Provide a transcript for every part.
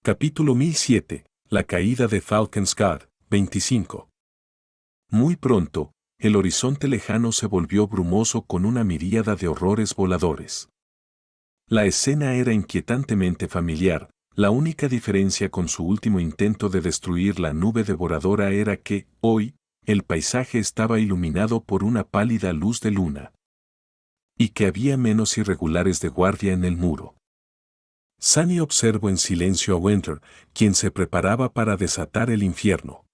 Capítulo 1007. La caída de Falcon's Guard. 25. Muy pronto, el horizonte lejano se volvió brumoso con una miríada de horrores voladores. La escena era inquietantemente familiar, la única diferencia con su último intento de destruir la nube devoradora era que, hoy, el paisaje estaba iluminado por una pálida luz de luna. Y que había menos irregulares de guardia en el muro. Sunny observó en silencio a Winter, quien se preparaba para desatar el infierno.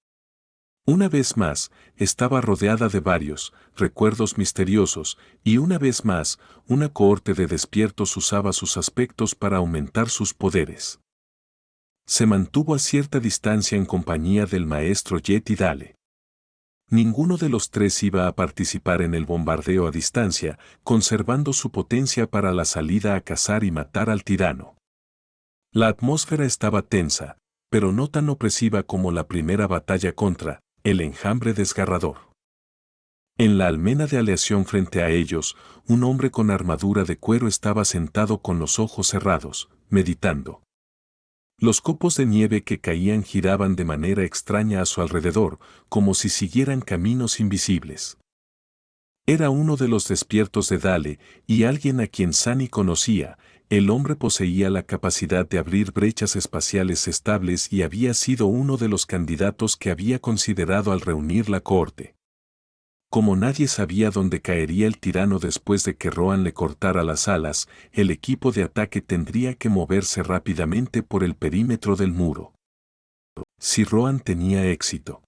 Una vez más, estaba rodeada de varios recuerdos misteriosos, y una vez más, una cohorte de despiertos usaba sus aspectos para aumentar sus poderes. Se mantuvo a cierta distancia en compañía del maestro Jet y Dale. Ninguno de los tres iba a participar en el bombardeo a distancia, conservando su potencia para la salida a cazar y matar al tirano. La atmósfera estaba tensa, pero no tan opresiva como la primera batalla contra el enjambre desgarrador. En la almena de aleación frente a ellos, un hombre con armadura de cuero estaba sentado con los ojos cerrados, meditando. Los copos de nieve que caían giraban de manera extraña a su alrededor, como si siguieran caminos invisibles. Era uno de los despiertos de Dale, y alguien a quien Sunny conocía. El hombre poseía la capacidad de abrir brechas espaciales estables y había sido uno de los candidatos que había considerado al reunir la cohorte. Como nadie sabía dónde caería el tirano después de que Rohan le cortara las alas, el equipo de ataque tendría que moverse rápidamente por el perímetro del muro. Si Rohan tenía éxito.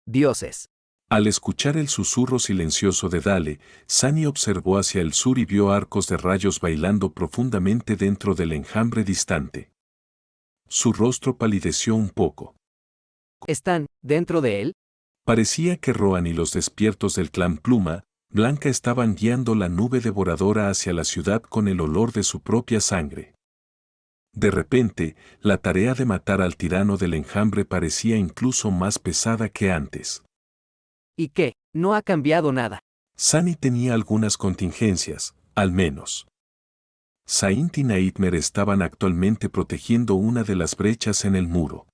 Dioses. Al escuchar el susurro silencioso de Dale, Sunny observó hacia el sur y vio arcos de rayos bailando profundamente dentro del enjambre distante. Su rostro palideció un poco. ¿Están dentro de él? Parecía que Rohan y los despiertos del clan Pluma Blanca estaban guiando la nube devoradora hacia la ciudad con el olor de su propia sangre. De repente, la tarea de matar al tirano del enjambre parecía incluso más pesada que antes. ¿Y qué? No ha cambiado nada. Sunny tenía algunas contingencias, al menos. Saint y Nightmare estaban actualmente protegiendo una de las brechas en el muro.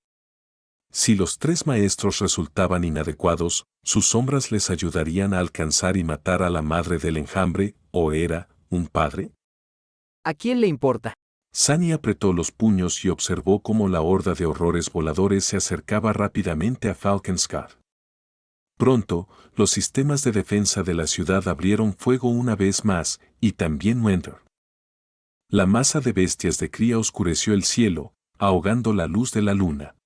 Si los tres maestros resultaban inadecuados, sus sombras les ayudarían a alcanzar y matar a la madre del enjambre, ¿o era un padre? ¿A quién le importa? Sunny apretó los puños y observó cómo la horda de horrores voladores se acercaba rápidamente a Falcon's Guard. Pronto, los sistemas de defensa de la ciudad abrieron fuego una vez más, y también Winter. La masa de bestias de cría oscureció el cielo, ahogando la luz de la luna.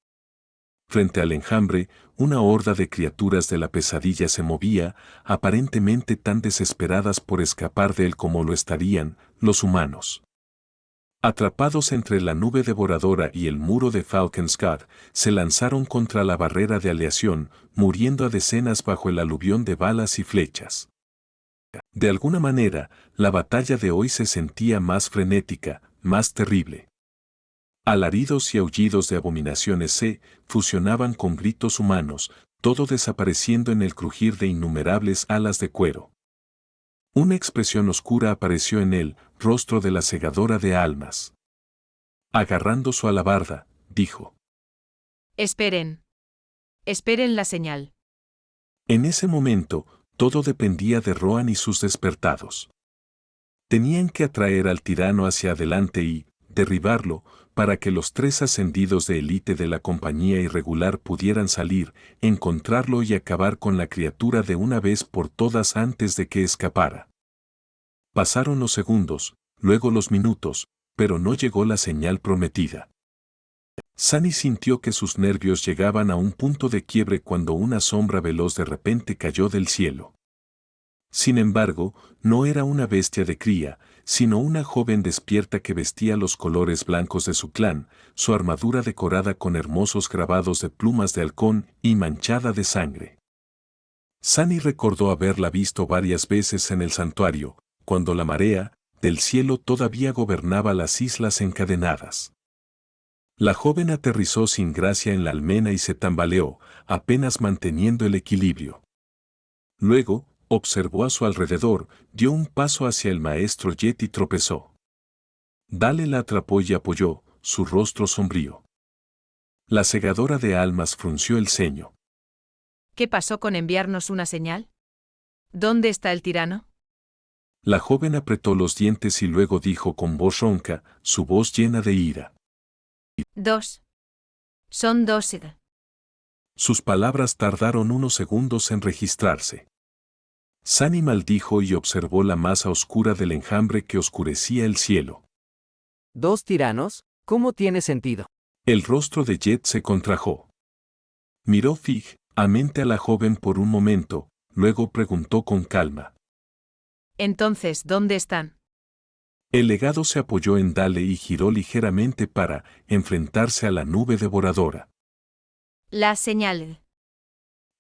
Frente al enjambre, una horda de criaturas de la pesadilla se movía, aparentemente tan desesperadas por escapar de él como lo estarían los humanos. Atrapados entre la nube devoradora y el muro de Falcon's Guard, se lanzaron contra la barrera de aleación, muriendo a decenas bajo el aluvión de balas y flechas. De alguna manera, la batalla de hoy se sentía más frenética, más terrible. Alaridos y aullidos de abominaciones se fusionaban con gritos humanos, todo desapareciendo en el crujir de innumerables alas de cuero. Una expresión oscura apareció en el rostro de la segadora de almas. Agarrando su alabarda, dijo: Esperen. Esperen la señal. En ese momento, todo dependía de Rohan y sus despertados. Tenían que atraer al tirano hacia adelante y derribarlo, para que los tres ascendidos de élite de la compañía irregular pudieran salir, encontrarlo y acabar con la criatura de una vez por todas antes de que escapara. Pasaron los segundos, luego los minutos, pero no llegó la señal prometida. Sunny sintió que sus nervios llegaban a un punto de quiebre cuando una sombra veloz de repente cayó del cielo. Sin embargo, no era una bestia de cría, sino una joven despierta que vestía los colores blancos de su clan, su armadura decorada con hermosos grabados de plumas de halcón y manchada de sangre. Sunny recordó haberla visto varias veces en el santuario, cuando la marea del cielo todavía gobernaba las islas encadenadas. La joven aterrizó sin gracia en la almena y se tambaleó, apenas manteniendo el equilibrio. Luego, observó a su alrededor, dio un paso hacia el maestro Jet y tropezó. Dale la atrapó y apoyó, su rostro sombrío. La segadora de almas frunció el ceño. ¿Qué pasó con enviarnos una señal? ¿Dónde está el tirano? La joven apretó los dientes y luego dijo con voz ronca, su voz llena de ira. 2. Son 2. Sus palabras tardaron unos segundos en registrarse. Sunny maldijo y observó la masa oscura del enjambre que oscurecía el cielo. ¿Dos tiranos? ¿Cómo tiene sentido? El rostro de Jet se contrajo. Miró fijamente a la joven por un momento, luego preguntó con calma. Entonces, ¿dónde están? El legado se apoyó en Dale y giró ligeramente para enfrentarse a la nube devoradora. La señal.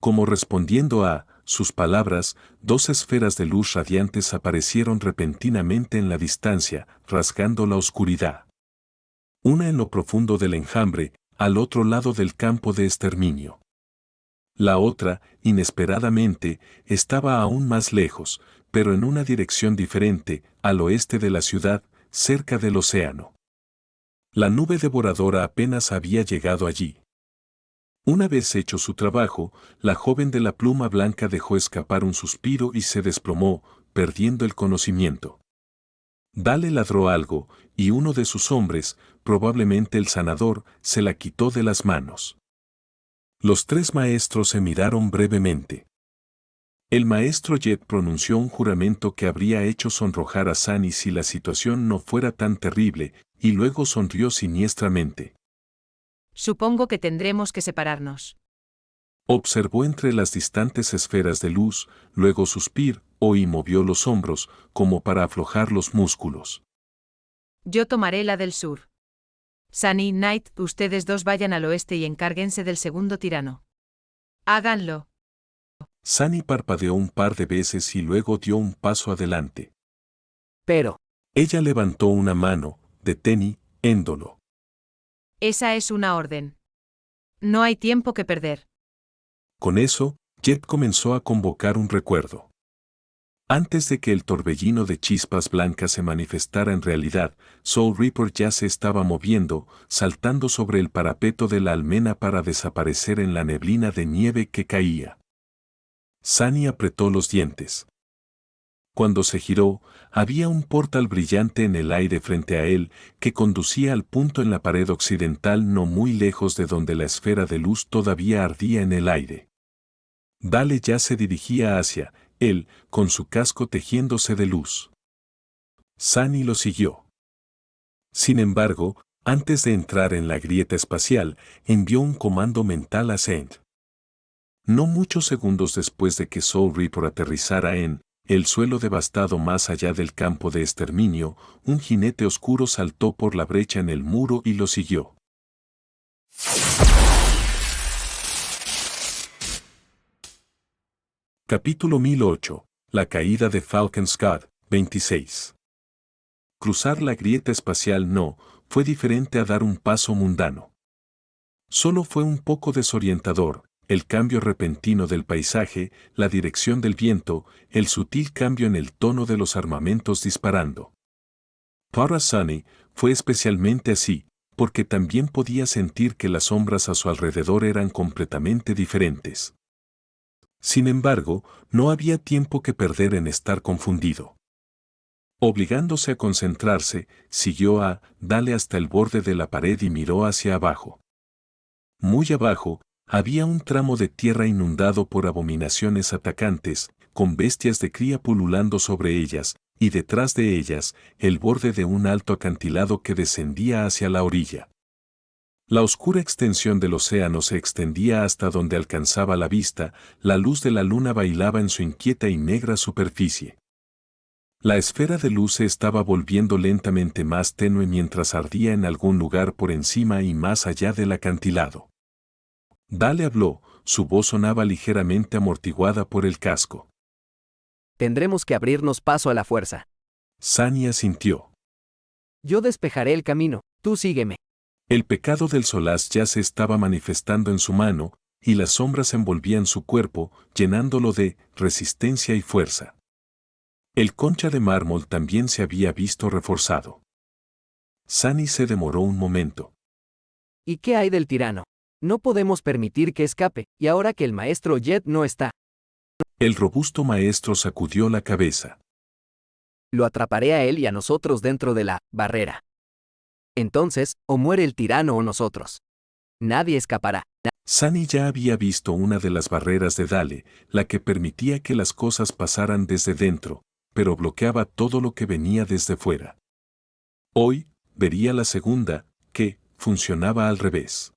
Como respondiendo a sus palabras, dos esferas de luz radiantes aparecieron repentinamente en la distancia, rasgando la oscuridad. Una en lo profundo del enjambre, al otro lado del campo de exterminio. La otra, inesperadamente, estaba aún más lejos, pero en una dirección diferente, al oeste de la ciudad, cerca del océano. La nube devoradora apenas había llegado allí. Una vez hecho su trabajo, la joven de la pluma blanca dejó escapar un suspiro y se desplomó, perdiendo el conocimiento. Dale ladró algo, y uno de sus hombres, probablemente el sanador, se la quitó de las manos. Los tres maestros se miraron brevemente. El maestro Jet pronunció un juramento que habría hecho sonrojar a Sunny si la situación no fuera tan terrible, y luego sonrió siniestramente. Supongo que tendremos que separarnos. Observó entre las distantes esferas de luz, luego suspiró y movió los hombros, como para aflojar los músculos. Yo tomaré la del sur. Sunny, Knight, ustedes dos vayan al oeste y encárguense del segundo tirano. Háganlo. Sunny parpadeó un par de veces y luego dio un paso adelante. Pero, Ella levantó una mano, deteniéndolo. Esa es una orden. No hay tiempo que perder. Con eso, Jet comenzó a convocar un recuerdo. Antes de que el torbellino de chispas blancas se manifestara en realidad, Soul Reaper ya se estaba moviendo, saltando sobre el parapeto de la almena para desaparecer en la neblina de nieve que caía. Sunny apretó los dientes. Cuando se giró, había un portal brillante en el aire frente a él que conducía al punto en la pared occidental no muy lejos de donde la esfera de luz todavía ardía en el aire. Dale ya se dirigía hacia él, con su casco tejiéndose de luz. Sunny lo siguió. Sin embargo, antes de entrar en la grieta espacial, envió un comando mental a Saint. No muchos segundos después de que Soul Reaper aterrizara en el suelo devastado más allá del campo de exterminio, un jinete oscuro saltó por la brecha en el muro y lo siguió. Capítulo 1008. La caída de Falcon Scud, 26. Cruzar la grieta espacial no fue diferente a dar un paso mundano. Solo fue un poco desorientador, el cambio repentino del paisaje, la dirección del viento, el sutil cambio en el tono de los armamentos disparando. Para Sunny fue especialmente así, porque también podía sentir que las sombras a su alrededor eran completamente diferentes. Sin embargo, no había tiempo que perder en estar confundido. Obligándose a concentrarse, siguió a Dale hasta el borde de la pared y miró hacia abajo. Muy abajo, había un tramo de tierra inundado por abominaciones atacantes, con bestias de cría pululando sobre ellas, y detrás de ellas, el borde de un alto acantilado que descendía hacia la orilla. La oscura extensión del océano se extendía hasta donde alcanzaba la vista, la luz de la luna bailaba en su inquieta y negra superficie. La esfera de luz se estaba volviendo lentamente más tenue mientras ardía en algún lugar por encima y más allá del acantilado. Dale habló, su voz sonaba ligeramente amortiguada por el casco. tendremos que abrirnos paso a la fuerza. Sunny asintió. Yo despejaré el camino, tú sígueme. El pecado del solaz ya se estaba manifestando en su mano, y las sombras envolvían su cuerpo, llenándolo de resistencia y fuerza. El concha de mármol también se había visto reforzado. Sunny se demoró un momento. ¿Y qué hay del tirano? No podemos permitir que escape, y ahora que el maestro Jet no está, El robusto maestro sacudió la cabeza. lo atraparé a él y a nosotros dentro de la barrera. Entonces, o muere el tirano o nosotros. Nadie escapará. Sunny ya había visto una de las barreras de Dale, la que permitía que las cosas pasaran desde dentro, pero bloqueaba todo lo que venía desde fuera. Hoy, vería la segunda, que funcionaba al revés.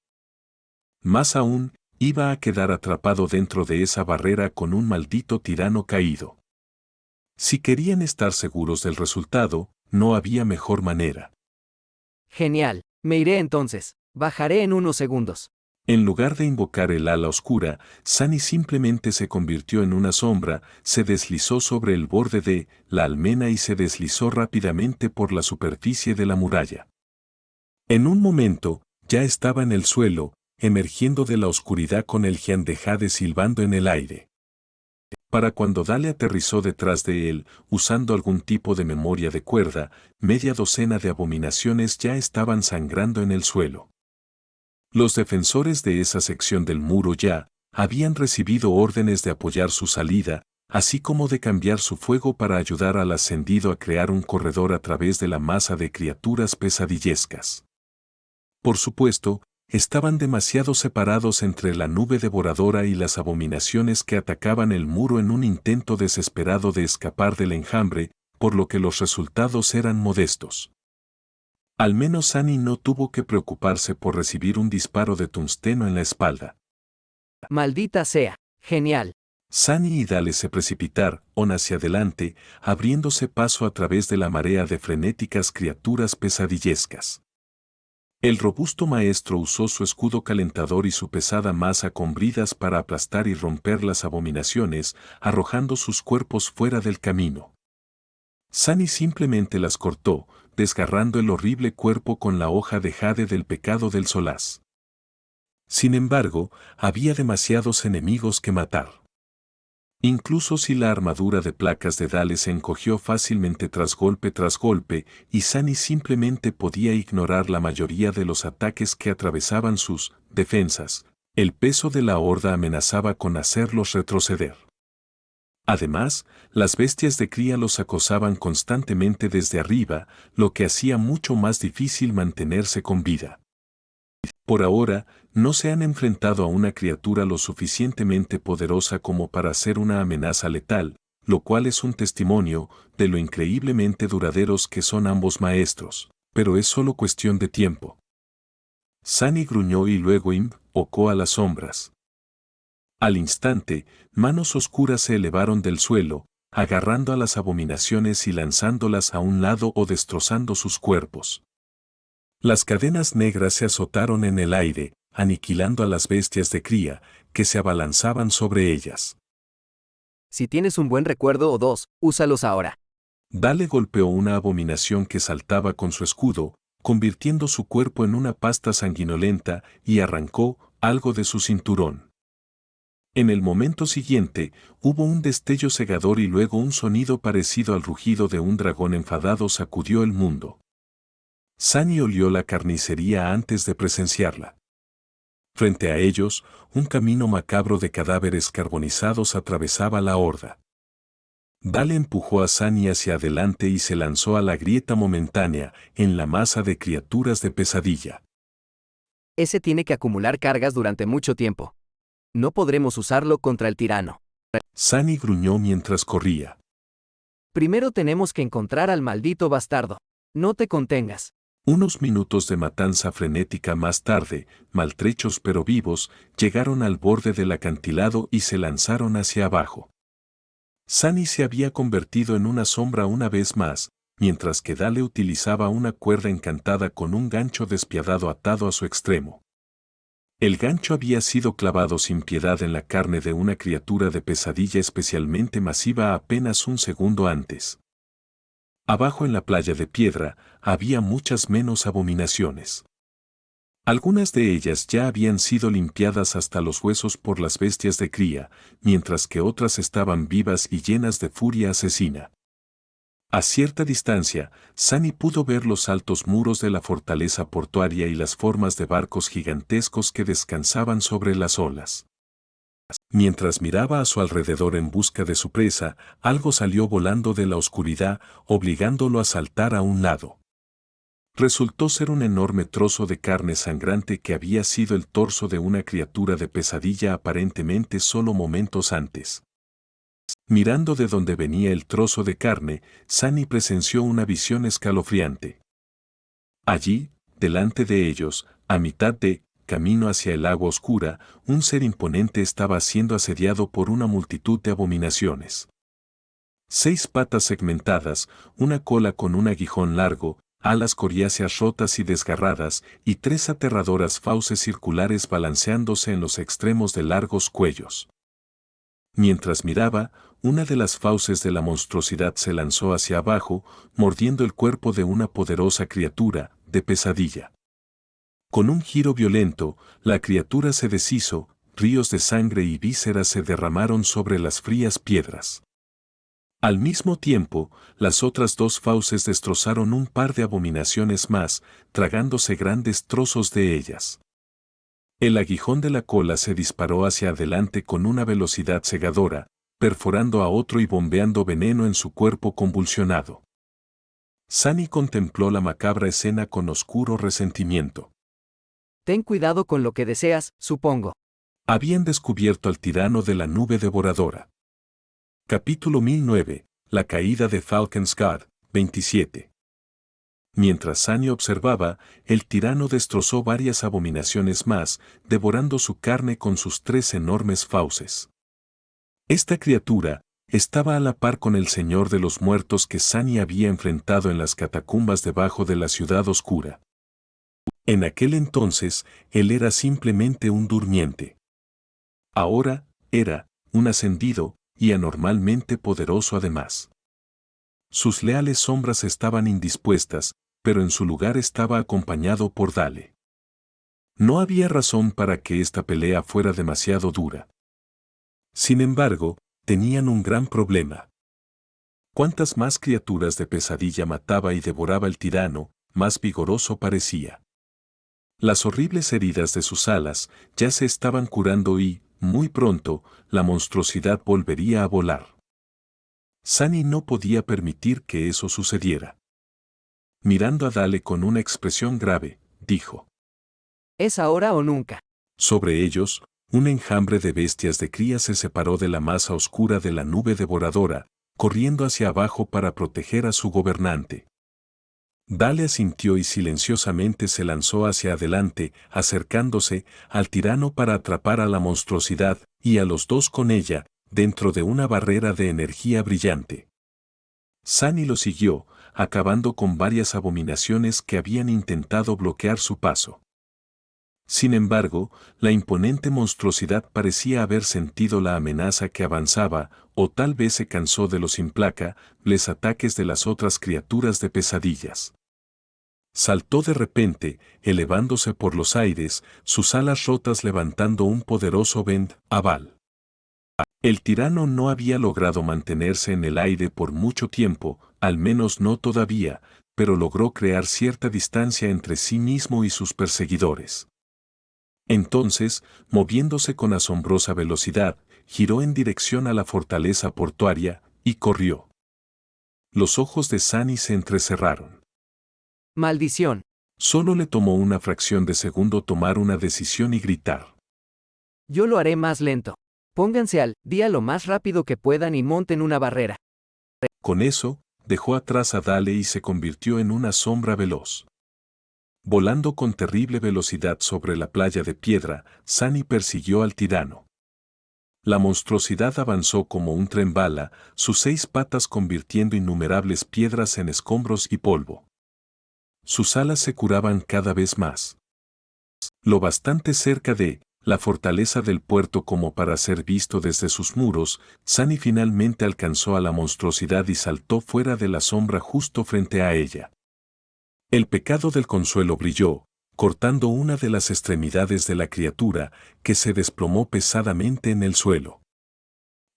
Más aún, iba a quedar atrapado dentro de esa barrera con un maldito tirano caído. Si querían estar seguros del resultado, no había mejor manera. Genial. Me iré entonces. Bajaré en unos segundos. En lugar de invocar el ala oscura, Sunny simplemente se convirtió en una sombra, se deslizó sobre el borde de la almena y se deslizó rápidamente por la superficie de la muralla. En un momento, ya estaba en el suelo, emergiendo de la oscuridad con el Jian de Jade silbando en el aire. Para cuando Dale aterrizó detrás de él, usando algún tipo de memoria de cuerda, media docena de abominaciones ya estaban sangrando en el suelo. Los defensores de esa sección del muro ya habían recibido órdenes de apoyar su salida, así como de cambiar su fuego para ayudar al ascendido a crear un corredor a través de la masa de criaturas pesadillescas. Por supuesto, estaban demasiado separados entre la nube devoradora y las abominaciones que atacaban el muro en un intento desesperado de escapar del enjambre, por lo que los resultados eran modestos. Al menos Sunny no tuvo que preocuparse por recibir un disparo de tungsteno en la espalda. Maldita sea. Genial. Sunny y Dale se precipitaron hacia adelante, abriéndose paso a través de la marea de frenéticas criaturas pesadillescas. El robusto maestro usó su escudo calentador y su pesada masa con bridas para aplastar y romper las abominaciones, arrojando sus cuerpos fuera del camino. Sunny simplemente las cortó, desgarrando el horrible cuerpo con la hoja de jade del pecado del solaz. Sin embargo, había demasiados enemigos que matar. Incluso si la armadura de placas de Dale se encogió fácilmente tras golpe, y Sunny simplemente podía ignorar la mayoría de los ataques que atravesaban sus defensas, el peso de la horda amenazaba con hacerlos retroceder. Además, las bestias de cría los acosaban constantemente desde arriba, lo que hacía mucho más difícil mantenerse con vida. Por ahora, no se han enfrentado a una criatura lo suficientemente poderosa como para ser una amenaza letal, lo cual es un testimonio de lo increíblemente duraderos que son ambos maestros, pero es solo cuestión de tiempo. Sunny gruñó y luego invocó a las sombras. Al instante, manos oscuras se elevaron del suelo, agarrando a las abominaciones y lanzándolas a un lado o destrozando sus cuerpos. Las cadenas negras se azotaron en el aire, aniquilando a las bestias de cría, que se abalanzaban sobre ellas. Si tienes un buen recuerdo o dos, úsalos ahora. Dale golpeó una abominación que saltaba con su escudo, convirtiendo su cuerpo en una pasta sanguinolenta y arrancó algo de su cinturón. En el momento siguiente, hubo un destello cegador y luego un sonido parecido al rugido de un dragón enfadado sacudió el mundo. Sunny olió la carnicería antes de presenciarla. Frente a ellos, un camino macabro de cadáveres carbonizados atravesaba la horda. Dale empujó a Sunny hacia adelante y se lanzó a la grieta momentánea, en la masa de criaturas de pesadilla. Ese tiene que acumular cargas durante mucho tiempo. No podremos usarlo contra el tirano. Sunny gruñó mientras corría. Primero tenemos que encontrar al maldito bastardo. No te contengas. Unos minutos de matanza frenética más tarde, maltrechos pero vivos, llegaron al borde del acantilado y se lanzaron hacia abajo. Sunny se había convertido en una sombra una vez más, mientras que Dale utilizaba una cuerda encantada con un gancho despiadado atado a su extremo. El gancho había sido clavado sin piedad en la carne de una criatura de pesadilla especialmente masiva apenas un segundo antes. Abajo en la playa de piedra, había muchas menos abominaciones. Algunas de ellas ya habían sido limpiadas hasta los huesos por las bestias de cría, mientras que otras estaban vivas y llenas de furia asesina. A cierta distancia, Sunny pudo ver los altos muros de la fortaleza portuaria y las formas de barcos gigantescos que descansaban sobre las olas. Mientras miraba a su alrededor en busca de su presa, algo salió volando de la oscuridad, obligándolo a saltar a un lado. Resultó ser un enorme trozo de carne sangrante que había sido el torso de una criatura de pesadilla aparentemente solo momentos antes. Mirando de donde venía el trozo de carne, Sunny presenció una visión escalofriante. Allí, delante de ellos, a mitad de camino hacia el agua oscura, un ser imponente estaba siendo asediado por una multitud de abominaciones. 6 patas segmentadas, una cola con un aguijón largo, alas coriáceas rotas y desgarradas, y 3 aterradoras fauces circulares balanceándose en los extremos de largos cuellos. Mientras miraba, una de las fauces de la monstruosidad se lanzó hacia abajo, mordiendo el cuerpo de una poderosa criatura, de pesadilla. Con un giro violento, la criatura se deshizo, ríos de sangre y vísceras se derramaron sobre las frías piedras. Al mismo tiempo, las otras 2 fauces destrozaron un par de abominaciones más, tragándose grandes trozos de ellas. El aguijón de la cola se disparó hacia adelante con una velocidad cegadora, perforando a otro y bombeando veneno en su cuerpo convulsionado. Sunny contempló la macabra escena con oscuro resentimiento. Ten cuidado con lo que deseas, supongo. Habían descubierto al tirano de la nube devoradora. Capítulo 1009. La caída de Falcon's Guard, 27. Mientras Sunny observaba, el tirano destrozó varias abominaciones más, devorando su carne con sus 3 enormes fauces. Esta criatura estaba a la par con el Señor de los Muertos que Sunny había enfrentado en las catacumbas debajo de la ciudad oscura. En aquel entonces, él era simplemente un durmiente. Ahora, era un ascendido, y anormalmente poderoso además. Sus leales sombras estaban indispuestas, pero en su lugar estaba acompañado por Dale. No había razón para que esta pelea fuera demasiado dura. Sin embargo, tenían un gran problema. Cuantas más criaturas de pesadilla mataba y devoraba el tirano, más vigoroso parecía. Las horribles heridas de sus alas ya se estaban curando y, muy pronto, la monstruosidad volvería a volar. Sunny no podía permitir que eso sucediera. Mirando a Dale con una expresión grave, dijo: ¿Es ahora o nunca? Sobre ellos, un enjambre de bestias de cría se separó de la masa oscura de la nube devoradora, corriendo hacia abajo para proteger a su gobernante. Dale asintió y silenciosamente se lanzó hacia adelante, acercándose al tirano para atrapar a la monstruosidad, y a los 2 con ella, dentro de una barrera de energía brillante. Sunny lo siguió, acabando con varias abominaciones que habían intentado bloquear su paso. Sin embargo, la imponente monstruosidad parecía haber sentido la amenaza que avanzaba, o tal vez se cansó de los implacables ataques de las otras criaturas de pesadillas. Saltó de repente, elevándose por los aires, sus alas rotas levantando un poderoso vendaval. El tirano no había logrado mantenerse en el aire por mucho tiempo, al menos no todavía, pero logró crear cierta distancia entre sí mismo y sus perseguidores. Entonces, moviéndose con asombrosa velocidad, giró en dirección a la fortaleza portuaria, y corrió. Los ojos de Sunny se entrecerraron. ¡Maldición! Solo le tomó una fracción de segundo tomar una decisión y gritar. Yo lo haré más lento. Pónganse al día lo más rápido que puedan y monten una barrera. Con eso, dejó atrás a Dale y se convirtió en una sombra veloz. Volando con terrible velocidad sobre la playa de piedra, Sunny persiguió al tirano. La monstruosidad avanzó como un tren bala, sus 6 patas convirtiendo innumerables piedras en escombros y polvo. Sus alas se curaban cada vez más. Lo bastante cerca de la fortaleza del puerto como para ser visto desde sus muros, Sunny finalmente alcanzó a la monstruosidad y saltó fuera de la sombra justo frente a ella. El pecado del consuelo brilló, cortando una de las extremidades de la criatura, que se desplomó pesadamente en el suelo.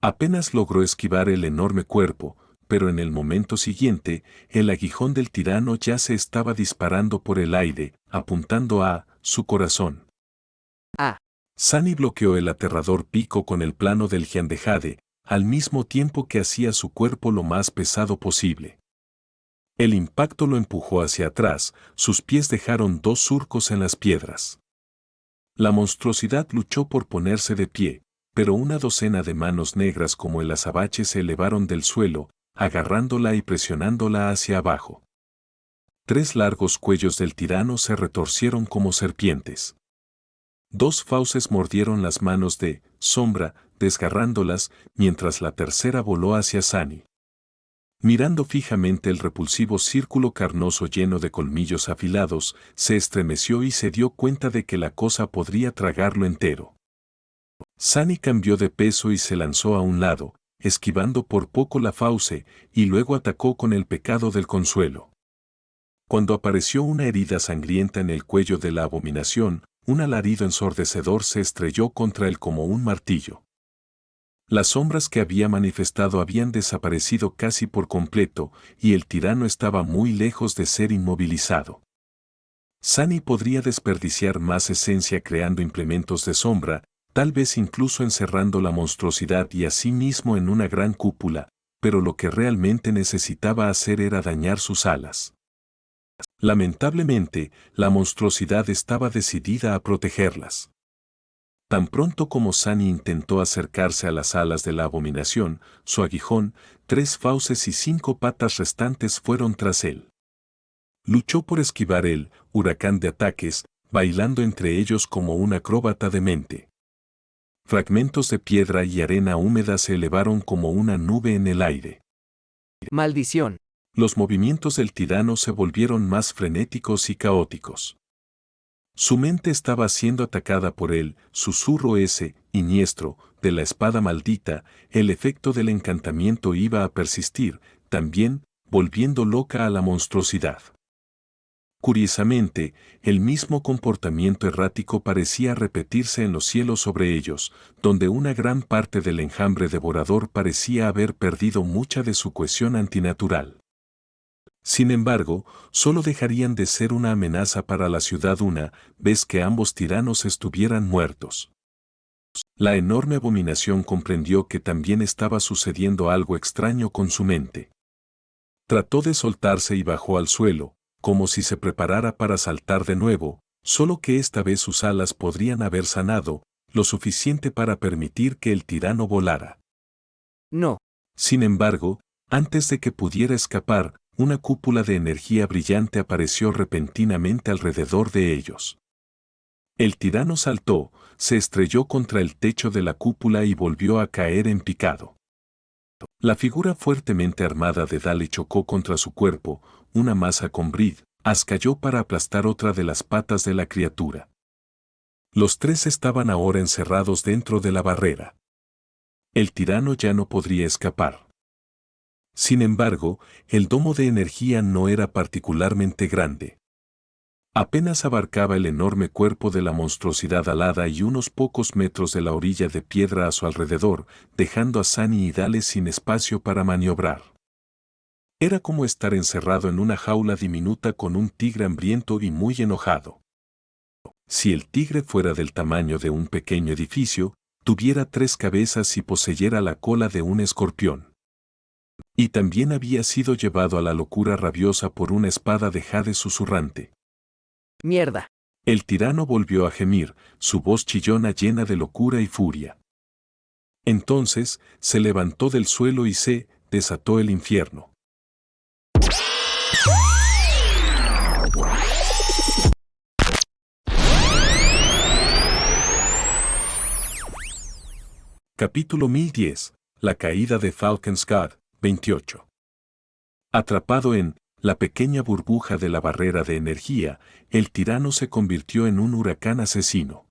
Apenas logró esquivar el enorme cuerpo, pero en el momento siguiente, el aguijón del tirano ya se estaba disparando por el aire, apuntando a su corazón. Ah. Sunny bloqueó el aterrador pico con el plano del Giandejade, al mismo tiempo que hacía su cuerpo lo más pesado posible. El impacto lo empujó hacia atrás, sus pies dejaron 2 surcos en las piedras. La monstruosidad luchó por ponerse de pie, pero una docena de manos negras como el azabache se elevaron del suelo, agarrándola y presionándola hacia abajo. 3 largos cuellos del tirano se retorcieron como serpientes. 2 fauces mordieron las manos de Sombra, desgarrándolas, mientras la tercera voló hacia Sunny. Mirando fijamente el repulsivo círculo carnoso lleno de colmillos afilados, se estremeció y se dio cuenta de que la cosa podría tragarlo entero. Sunny cambió de peso y se lanzó a un lado, esquivando por poco la fauce, y luego atacó con el pecado del consuelo. Cuando apareció una herida sangrienta en el cuello de la abominación, un alarido ensordecedor se estrelló contra él como un martillo. Las sombras que había manifestado habían desaparecido casi por completo, y el tirano estaba muy lejos de ser inmovilizado. Sunny podría desperdiciar más esencia creando implementos de sombra, tal vez incluso encerrando la monstruosidad y a sí mismo en una gran cúpula, pero lo que realmente necesitaba hacer era dañar sus alas. Lamentablemente, la monstruosidad estaba decidida a protegerlas. Tan pronto como Sunny intentó acercarse a las alas de la abominación, su aguijón, 3 fauces y 5 patas restantes fueron tras él. Luchó por esquivar el huracán de ataques, bailando entre ellos como un acróbata demente. Fragmentos de piedra y arena húmeda se elevaron como una nube en el aire. Maldición. Los movimientos del tirano se volvieron más frenéticos y caóticos. Su mente estaba siendo atacada por el susurro ese, siniestro, de la espada maldita, el efecto del encantamiento iba a persistir, también, volviendo loca a la monstruosidad. Curiosamente, el mismo comportamiento errático parecía repetirse en los cielos sobre ellos, donde una gran parte del enjambre devorador parecía haber perdido mucha de su cohesión antinatural. Sin embargo, solo dejarían de ser una amenaza para la ciudad una vez que ambos tiranos estuvieran muertos. La enorme abominación comprendió que también estaba sucediendo algo extraño con su mente. Trató de soltarse y bajó al suelo, como si se preparara para saltar de nuevo, solo que esta vez sus alas podrían haber sanado, lo suficiente para permitir que el tirano volara. No. Sin embargo, antes de que pudiera escapar, una cúpula de energía brillante apareció repentinamente alrededor de ellos. El tirano saltó, se estrelló contra el techo de la cúpula y volvió a caer en picado. La figura fuertemente armada de Dale chocó contra su cuerpo, una masa con brizas cayó para aplastar otra de las patas de la criatura. Los 3 estaban ahora encerrados dentro de la barrera. El tirano ya no podría escapar. Sin embargo, el domo de energía no era particularmente grande. Apenas abarcaba el enorme cuerpo de la monstruosidad alada y unos pocos metros de la orilla de piedra a su alrededor, dejando a Sunny y Dale sin espacio para maniobrar. Era como estar encerrado en una jaula diminuta con un tigre hambriento y muy enojado. Si el tigre fuera del tamaño de un pequeño edificio, tuviera 3 cabezas y poseyera la cola de un escorpión. Y también había sido llevado a la locura rabiosa por una espada de jade susurrante. Mierda. El tirano volvió a gemir, su voz chillona llena de locura y furia. Entonces, se levantó del suelo y se desató el infierno. Capítulo 1010. La caída de Falcon's Guard, 28. Atrapado en la pequeña burbuja de la barrera de energía, el tirano se convirtió en un huracán asesino.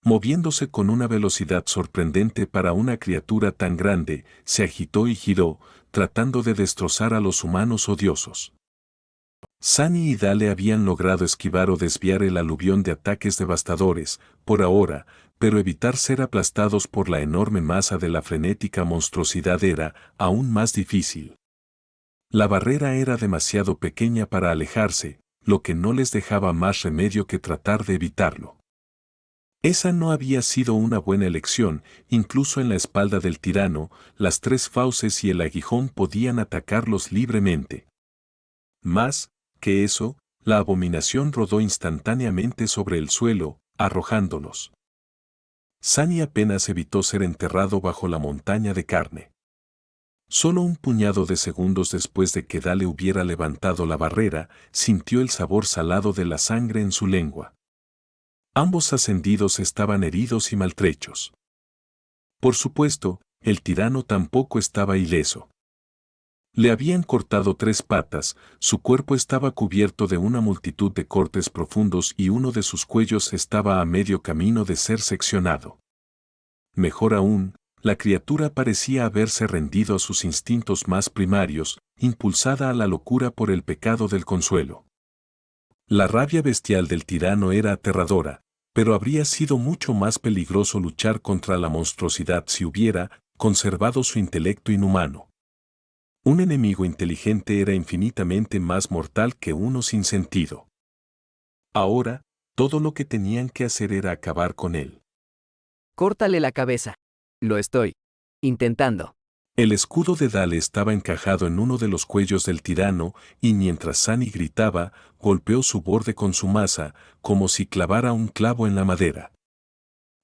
Moviéndose con una velocidad sorprendente para una criatura tan grande, se agitó y giró, tratando de destrozar a los humanos odiosos. Sunny y Dale habían logrado esquivar o desviar el aluvión de ataques devastadores, por ahora, pero evitar ser aplastados por la enorme masa de la frenética monstruosidad era aún más difícil. La barrera era demasiado pequeña para alejarse, lo que no les dejaba más remedio que tratar de evitarlo. Esa no había sido una buena elección, incluso en la espalda del tirano, las tres fauces y el aguijón podían atacarlos libremente. Más que eso, la abominación rodó instantáneamente sobre el suelo, arrojándolos. Sunny apenas evitó ser enterrado bajo la montaña de carne. Solo un puñado de segundos después de que Dale hubiera levantado la barrera, sintió el sabor salado de la sangre en su lengua. Ambos ascendidos estaban heridos y maltrechos. Por supuesto, el tirano tampoco estaba ileso. Le habían cortado 3 patas, su cuerpo estaba cubierto de una multitud de cortes profundos y uno de sus cuellos estaba a medio camino de ser seccionado. Mejor aún, la criatura parecía haberse rendido a sus instintos más primarios, impulsada a la locura por el pecado del consuelo. La rabia bestial del tirano era aterradora, pero habría sido mucho más peligroso luchar contra la monstruosidad si hubiera conservado su intelecto inhumano. Un enemigo inteligente era infinitamente más mortal que uno sin sentido. Ahora, todo lo que tenían que hacer era acabar con él. Córtale la cabeza. Lo estoy intentando. El escudo de Dale estaba encajado en uno de los cuellos del tirano, y mientras Sunny gritaba, golpeó su borde con su maza, como si clavara un clavo en la madera.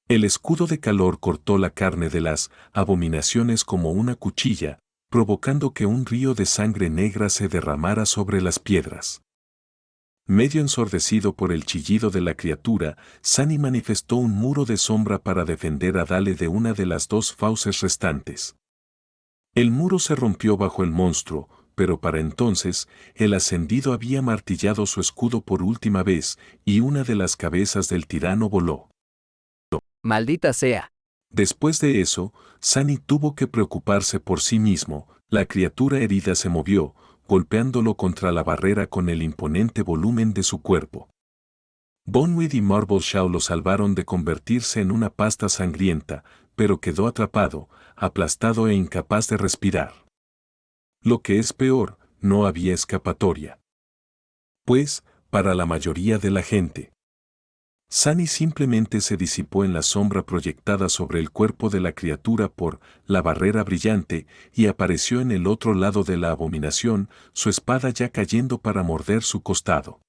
El escudo de calor cortó la carne de las abominaciones como una cuchilla, provocando que un río de sangre negra se derramara sobre las piedras. Medio ensordecido por el chillido de la criatura, Sunny manifestó un muro de sombra para defender a Dale de una de las 2 fauces restantes. El muro se rompió bajo el monstruo, pero para entonces, el ascendido había martillado su escudo por última vez, y una de las cabezas del tirano voló. Maldita sea. Después de eso, Sunny tuvo que preocuparse por sí mismo. La criatura herida se movió, golpeándolo contra la barrera con el imponente volumen de su cuerpo. Bonwit y Marbleshaw lo salvaron de convertirse en una pasta sangrienta, pero quedó atrapado, aplastado e incapaz de respirar. Lo que es peor, no había escapatoria. Pues, para la mayoría de la gente, Sunny simplemente se disipó en la sombra proyectada sobre el cuerpo de la criatura por la barrera brillante y apareció en el otro lado de la abominación, su espada ya cayendo para morder su costado.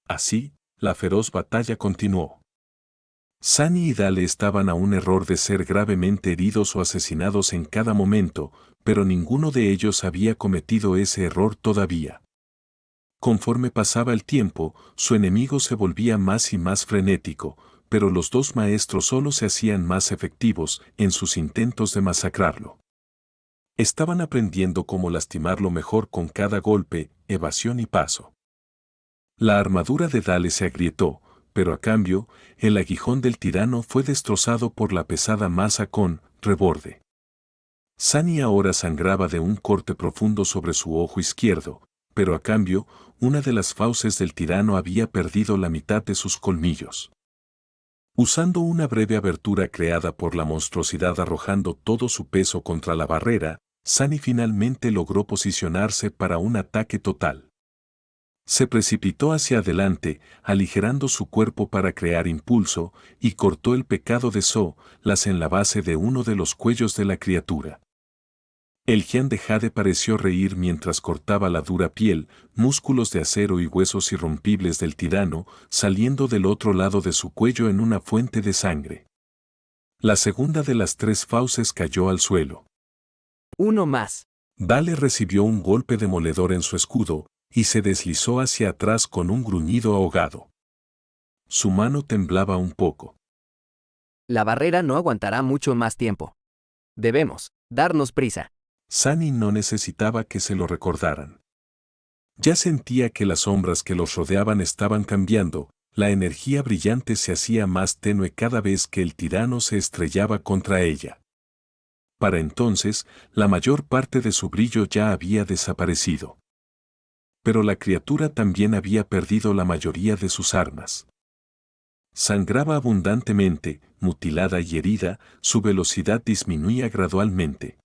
Así, la feroz batalla continuó. Sunny y Dale estaban a un error de ser gravemente heridos o asesinados en cada momento, pero ninguno de ellos había cometido ese error todavía. Conforme pasaba el tiempo, su enemigo se volvía más y más frenético, pero los 2 maestros solo se hacían más efectivos en sus intentos de masacrarlo. Estaban aprendiendo cómo lastimarlo mejor con cada golpe, evasión y paso. La armadura de Dale se agrietó, pero a cambio, el aguijón del tirano fue destrozado por la pesada masa con reborde. Sunny ahora sangraba de un corte profundo sobre su ojo izquierdo, pero a cambio, una de las fauces del tirano había perdido la mitad de sus colmillos. Usando una breve abertura creada por la monstruosidad arrojando todo su peso contra la barrera, Sunny finalmente logró posicionarse para un ataque total. Se precipitó hacia adelante, aligerando su cuerpo para crear impulso, y cortó el pecado de las en la base de uno de los cuellos de la criatura. El Jian de Jade pareció reír mientras cortaba la dura piel, músculos de acero y huesos irrompibles del tirano, saliendo del otro lado de su cuello en una fuente de sangre. La segunda de las 3 fauces cayó al suelo. Uno más. Dale recibió un golpe demoledor en su escudo, y se deslizó hacia atrás con un gruñido ahogado. Su mano temblaba un poco. La barrera no aguantará mucho más tiempo. Debemos darnos prisa. Sunny no necesitaba que se lo recordaran. Ya sentía que las sombras que los rodeaban estaban cambiando, la energía brillante se hacía más tenue cada vez que el tirano se estrellaba contra ella. Para entonces, la mayor parte de su brillo ya había desaparecido. Pero la criatura también había perdido la mayoría de sus armas. Sangraba abundantemente, mutilada y herida, su velocidad disminuía gradualmente.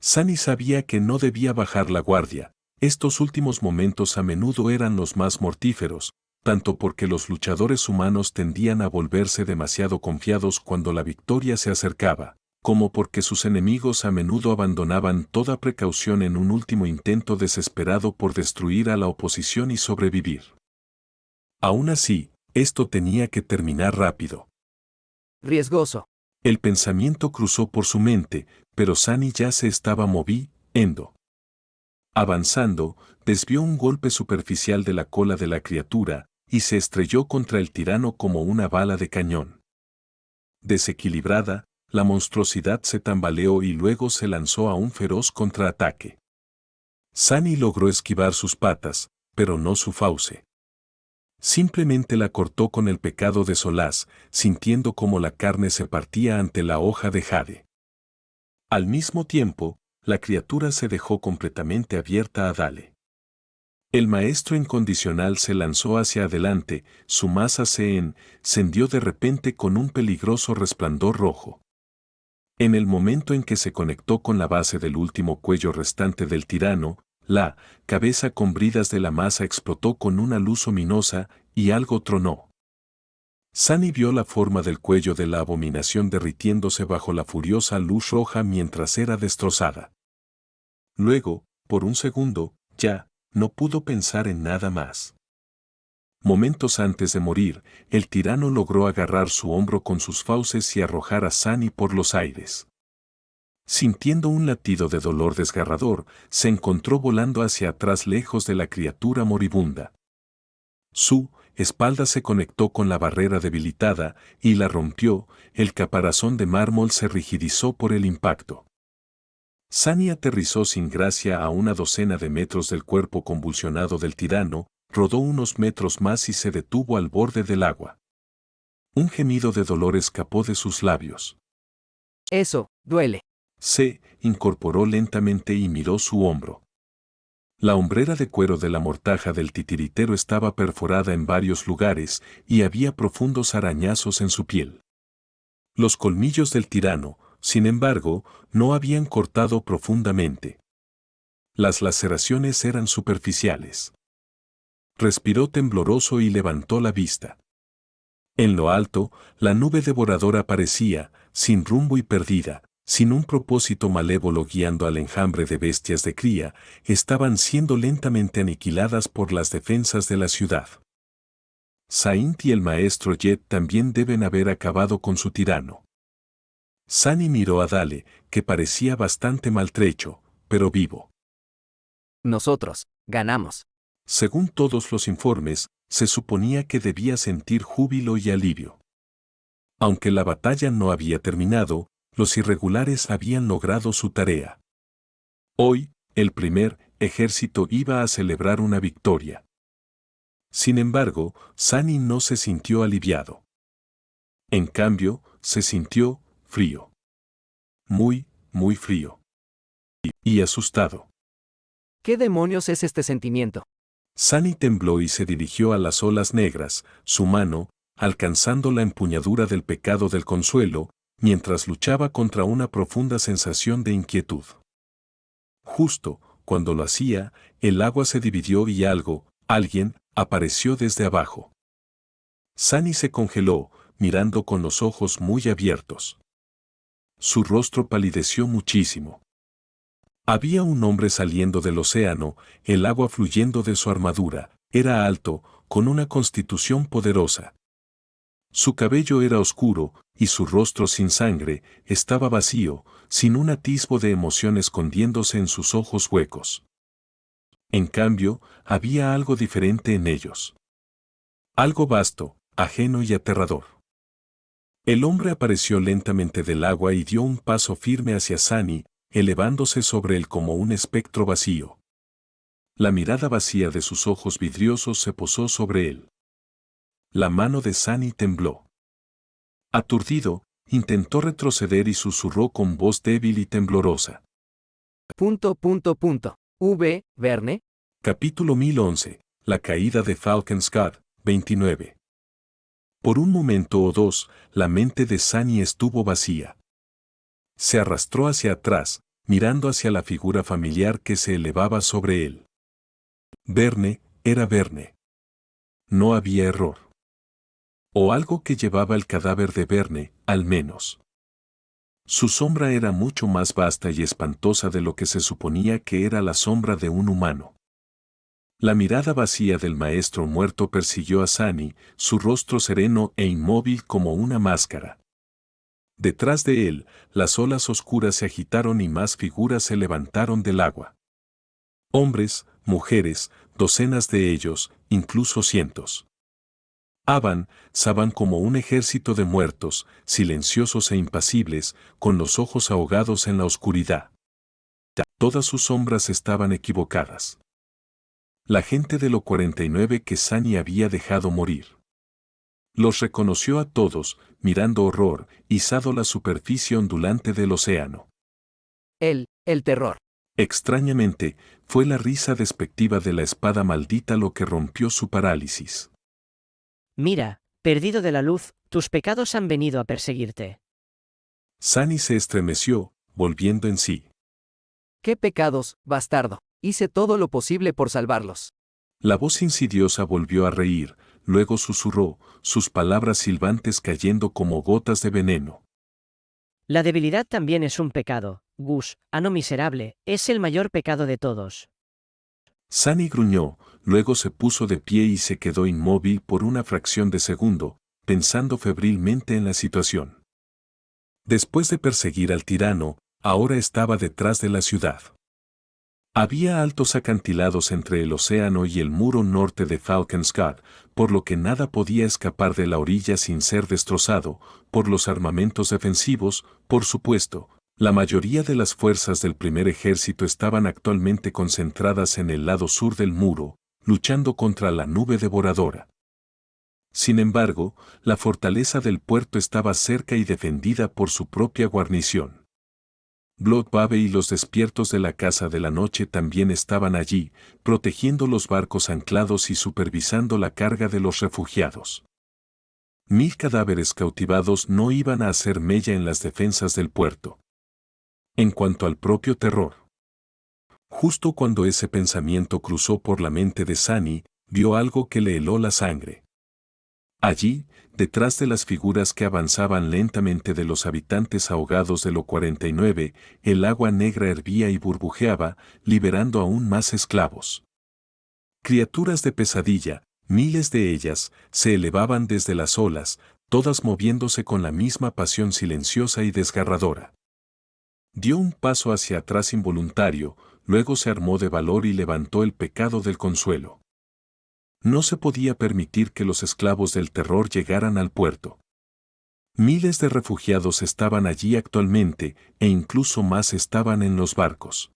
Sunny sabía que no debía bajar la guardia. Estos últimos momentos a menudo eran los más mortíferos, tanto porque los luchadores humanos tendían a volverse demasiado confiados cuando la victoria se acercaba, como porque sus enemigos a menudo abandonaban toda precaución en un último intento desesperado por destruir a la oposición y sobrevivir. Aún así, esto tenía que terminar rápido. Riesgoso. El pensamiento cruzó por su mente, pero Sunny ya se estaba moviendo. Avanzando, desvió un golpe superficial de la cola de la criatura y se estrelló contra el tirano como una bala de cañón. Desequilibrada, la monstruosidad se tambaleó y luego se lanzó a un feroz contraataque. Sunny logró esquivar sus patas, pero no su fauce. Simplemente la cortó con el pecado de solaz, sintiendo cómo la carne se partía ante la hoja de jade. Al mismo tiempo, la criatura se dejó completamente abierta a Dale. El maestro incondicional se lanzó hacia adelante, su masa se encendió de repente con un peligroso resplandor rojo. En el momento en que se conectó con la base del último cuello restante del tirano, la cabeza con bridas de la masa explotó con una luz ominosa y algo tronó. Sunny vio la forma del cuello de la abominación derritiéndose bajo la furiosa luz roja mientras era destrozada. Luego, por un segundo, ya no pudo pensar en nada más. Momentos antes de morir, el tirano logró agarrar su hombro con sus fauces y arrojar a Sunny por los aires. Sintiendo un latido de dolor desgarrador, se encontró volando hacia atrás lejos de la criatura moribunda. Su espalda se conectó con la barrera debilitada y la rompió, el caparazón de mármol se rigidizó por el impacto. Sunny aterrizó sin gracia a una docena de metros del cuerpo convulsionado del tirano, rodó unos metros más y se detuvo al borde del agua. Un gemido de dolor escapó de sus labios. Eso, duele. Se incorporó lentamente y miró su hombro. La hombrera de cuero de la mortaja del titiritero estaba perforada en varios lugares y había profundos arañazos en su piel. Los colmillos del tirano, sin embargo, no habían cortado profundamente. Las laceraciones eran superficiales. Respiró tembloroso y levantó la vista. En lo alto, la nube devoradora aparecía, sin rumbo y perdida, sin un propósito malévolo guiando al enjambre de bestias de cría, estaban siendo lentamente aniquiladas por las defensas de la ciudad. Saint y el maestro Jet también deben haber acabado con su tirano. Sunny miró a Dale, que parecía bastante maltrecho, pero vivo. Nosotros, ganamos. Según todos los informes, se suponía que debía sentir júbilo y alivio. Aunque la batalla no había terminado, los irregulares habían logrado su tarea. Hoy, el primer ejército iba a celebrar una victoria. Sin embargo, Sunny no se sintió aliviado. En cambio, se sintió frío. Muy, muy frío. Y asustado. ¿Qué demonios es este sentimiento? Sunny tembló y se dirigió a las olas negras, su mano, alcanzando la empuñadura del pecado del consuelo, mientras luchaba contra una profunda sensación de inquietud. Justo cuando lo hacía, el agua se dividió y alguien, apareció desde abajo. Sunny se congeló, mirando con los ojos muy abiertos. Su rostro palideció muchísimo. Había un hombre saliendo del océano, el agua fluyendo de su armadura, era alto, con una constitución poderosa. Su cabello era oscuro, y su rostro sin sangre, estaba vacío, sin un atisbo de emoción escondiéndose en sus ojos huecos. En cambio, había algo diferente en ellos. Algo vasto, ajeno y aterrador. El hombre apareció lentamente del agua y dio un paso firme hacia Sunny, elevándose sobre él como un espectro vacío. La mirada vacía de sus ojos vidriosos se posó sobre él. La mano de Sunny tembló. Aturdido, intentó retroceder y susurró con voz débil y temblorosa. Verne. Capítulo 1011. La caída de Falkenskad, 29. Por un momento o dos, la mente de Sunny estuvo vacía. Se arrastró hacia atrás, mirando hacia la figura familiar que se elevaba sobre él. Verne era Verne. No había error. O algo que llevaba el cadáver de Verne, al menos. Su sombra era mucho más vasta y espantosa de lo que se suponía que era la sombra de un humano. La mirada vacía del maestro muerto persiguió a Sunny, su rostro sereno e inmóvil como una máscara. Detrás de él, las olas oscuras se agitaron y más figuras se levantaron del agua. Hombres, mujeres, docenas de ellos, incluso cientos. Avanzaban como un ejército de muertos, silenciosos e impasibles, con los ojos ahogados en la oscuridad. Todas sus sombras estaban equivocadas. La gente de lo 49 que Sunny había dejado morir. Los reconoció a todos, mirando horror, izado la superficie ondulante del océano. El terror. Extrañamente, fue la risa despectiva de la espada maldita lo que rompió su parálisis. Mira, perdido de la luz, tus pecados han venido a perseguirte. Sunny se estremeció, volviendo en sí. ¿Qué pecados, bastardo? Hice todo lo posible por salvarlos. La voz insidiosa volvió a reír, luego susurró, sus palabras silbantes cayendo como gotas de veneno. La debilidad también es un pecado, Gus, ano miserable, es el mayor pecado de todos. Sunny gruñó, luego se puso de pie y se quedó inmóvil por una fracción de segundo, pensando febrilmente en la situación. Después de perseguir al tirano, ahora estaba detrás de la ciudad. Había altos acantilados entre el océano y el muro norte de Falcons Gate, por lo que nada podía escapar de la orilla sin ser destrozado, por los armamentos defensivos, por supuesto. La mayoría de las fuerzas del primer ejército estaban actualmente concentradas en el lado sur del muro, luchando contra la nube devoradora. Sin embargo, la fortaleza del puerto estaba cerca y defendida por su propia guarnición. Bloodbabe y los despiertos de la Casa de la Noche también estaban allí, protegiendo los barcos anclados y supervisando la carga de los refugiados. 1000 cadáveres cautivados no iban a hacer mella en las defensas del puerto. En cuanto al propio terror. Justo cuando ese pensamiento cruzó por la mente de Sunny, vio algo que le heló la sangre. Allí, detrás de las figuras que avanzaban lentamente de los habitantes ahogados de lo 49, el agua negra hervía y burbujeaba, liberando aún más esclavos. Criaturas de pesadilla, miles de ellas, se elevaban desde las olas, todas moviéndose con la misma pasión silenciosa y desgarradora. Dio un paso hacia atrás involuntario, luego se armó de valor y levantó el pecado del consuelo. No se podía permitir que los esclavos del terror llegaran al puerto. Miles de refugiados estaban allí actualmente, e incluso más estaban en los barcos.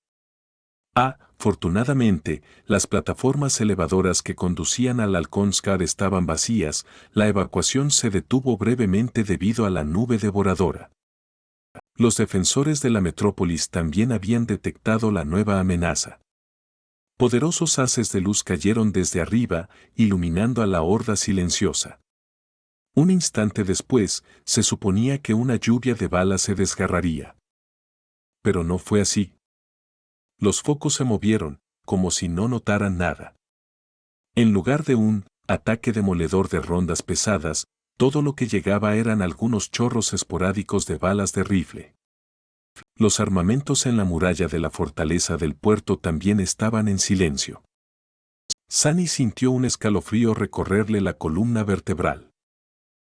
Afortunadamente, las plataformas elevadoras que conducían al Alconscar estaban vacías, la evacuación se detuvo brevemente debido a la nube devoradora. Los defensores de la metrópolis también habían detectado la nueva amenaza. Poderosos haces de luz cayeron desde arriba, iluminando a la horda silenciosa. Un instante después, se suponía que una lluvia de balas se desgarraría. Pero no fue así. Los focos se movieron, como si no notaran nada. En lugar de un ataque demoledor de rondas pesadas, todo lo que llegaba eran algunos chorros esporádicos de balas de rifle. Los armamentos en la muralla de la fortaleza del puerto también estaban en silencio. Sunny sintió un escalofrío recorrerle la columna vertebral.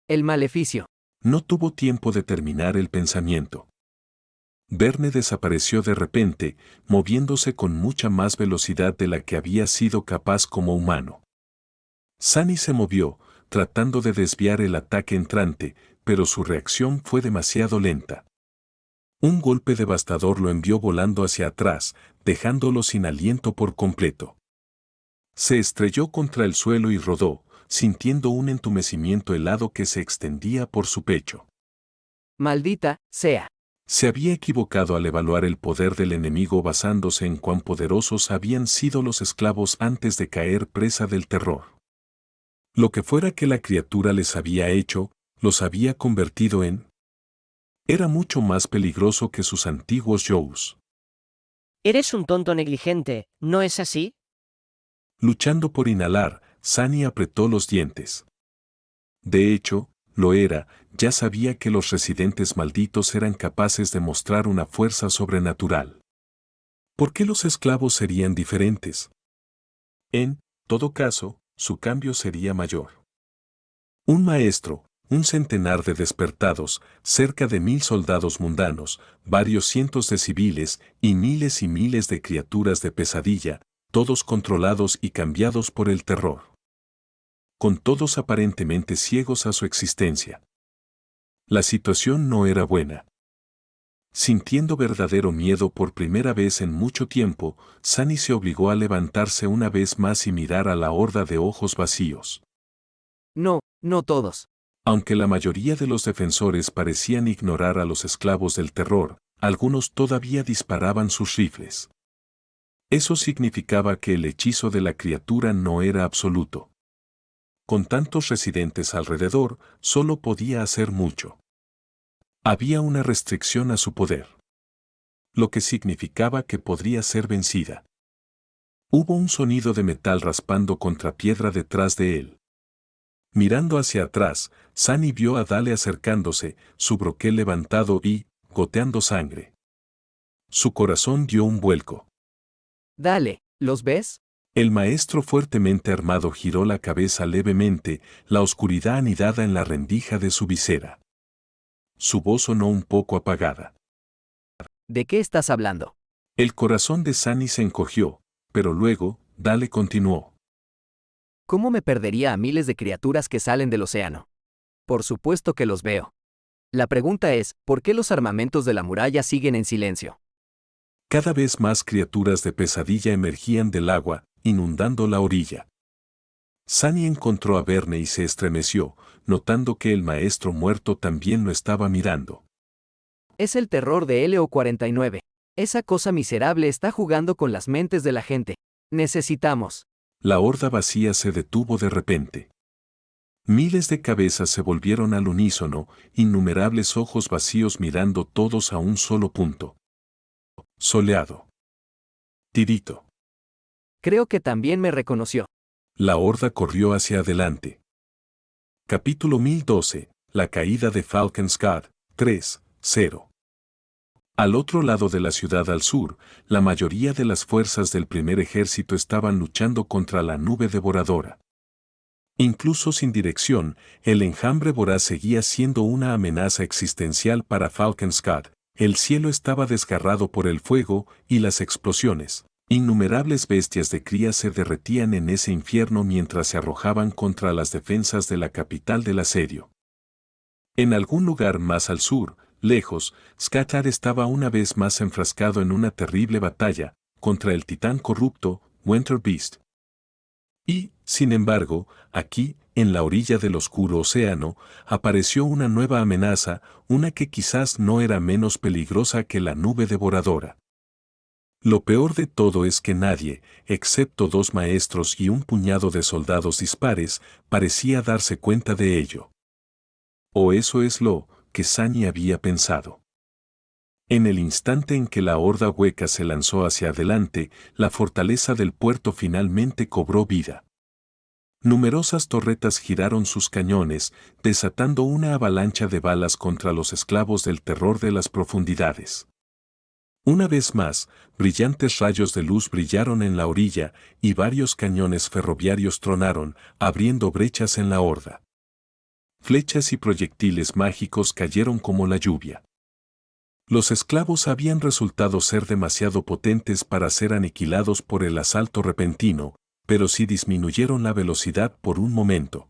El maleficio. No tuvo tiempo de terminar el pensamiento. Verne desapareció de repente, moviéndose con mucha más velocidad de la que había sido capaz como humano. Sunny se movió, tratando de desviar el ataque entrante, pero su reacción fue demasiado lenta. Un golpe devastador lo envió volando hacia atrás, dejándolo sin aliento por completo. Se estrelló contra el suelo y rodó, sintiendo un entumecimiento helado que se extendía por su pecho. Maldita sea. Se había equivocado al evaluar el poder del enemigo basándose en cuán poderosos habían sido los esclavos antes de caer presa del terror. Lo que fuera que la criatura les había hecho, los había convertido en... Era mucho más peligroso que sus antiguos yo's. Eres un tonto negligente, ¿no es así? Luchando por inhalar, Sunny apretó los dientes. De hecho, lo era, ya sabía que los residentes malditos eran capaces de mostrar una fuerza sobrenatural. ¿Por qué los esclavos serían diferentes? En todo caso, su cambio sería mayor. Un maestro, un centenar de despertados, cerca de 1000 soldados mundanos, varios cientos de civiles y miles de criaturas de pesadilla, todos controlados y cambiados por el terror. Con todos aparentemente ciegos a su existencia. La situación no era buena. Sintiendo verdadero miedo por primera vez en mucho tiempo, Sunny se obligó a levantarse una vez más y mirar a la horda de ojos vacíos. No, no todos. Aunque la mayoría de los defensores parecían ignorar a los esclavos del terror, algunos todavía disparaban sus rifles. Eso significaba que el hechizo de la criatura no era absoluto. Con tantos residentes alrededor, solo podía hacer mucho. Había una restricción a su poder. Lo que significaba que podría ser vencida. Hubo un sonido de metal raspando contra piedra detrás de él. Mirando hacia atrás, Sunny vio a Dale acercándose, su broquel levantado y, goteando sangre. Su corazón dio un vuelco. Dale, ¿los ves? El maestro fuertemente armado giró la cabeza levemente, la oscuridad anidada en la rendija de su visera. Su voz sonó un poco apagada. ¿De qué estás hablando? El corazón de Sunny se encogió, pero luego, Dale continuó. ¿Cómo me perdería a miles de criaturas que salen del océano? Por supuesto que los veo. La pregunta es, ¿por qué los armamentos de la muralla siguen en silencio? Cada vez más criaturas de pesadilla emergían del agua, inundando la orilla. Sunny encontró a Verne y se estremeció, notando que el maestro muerto también lo estaba mirando. Es el terror de Helio 49. Esa cosa miserable está jugando con las mentes de la gente. Necesitamos. La horda vacía se detuvo de repente. Miles de cabezas se volvieron al unísono, innumerables ojos vacíos mirando todos a un solo punto. Soleado. Tirito. Creo que también me reconoció. La horda corrió hacia adelante. Capítulo 1012. La caída de Falcon's Guard. 3-0. Al otro lado de la ciudad al sur, la mayoría de las fuerzas del primer ejército estaban luchando contra la nube devoradora. Incluso sin dirección, el enjambre voraz seguía siendo una amenaza existencial para Falcon's Guard. El cielo estaba desgarrado por el fuego y las explosiones. Innumerables bestias de cría se derretían en ese infierno mientras se arrojaban contra las defensas de la capital del asedio. En algún lugar más al sur, lejos, Skatar estaba una vez más enfrascado en una terrible batalla contra el titán corrupto, Winter Beast. Y, sin embargo, aquí, en la orilla del oscuro océano, apareció una nueva amenaza, una que quizás no era menos peligrosa que la nube devoradora. Lo peor de todo es que nadie, excepto 2 maestros y un puñado de soldados dispares, parecía darse cuenta de ello. O eso es lo que Sunny había pensado. En el instante en que la horda hueca se lanzó hacia adelante, la fortaleza del puerto finalmente cobró vida. Numerosas torretas giraron sus cañones, desatando una avalancha de balas contra los esclavos del terror de las profundidades. Una vez más, brillantes rayos de luz brillaron en la orilla y varios cañones ferroviarios tronaron, abriendo brechas en la horda. Flechas y proyectiles mágicos cayeron como la lluvia. Los esclavos habían resultado ser demasiado potentes para ser aniquilados por el asalto repentino, pero sí disminuyeron la velocidad por un momento.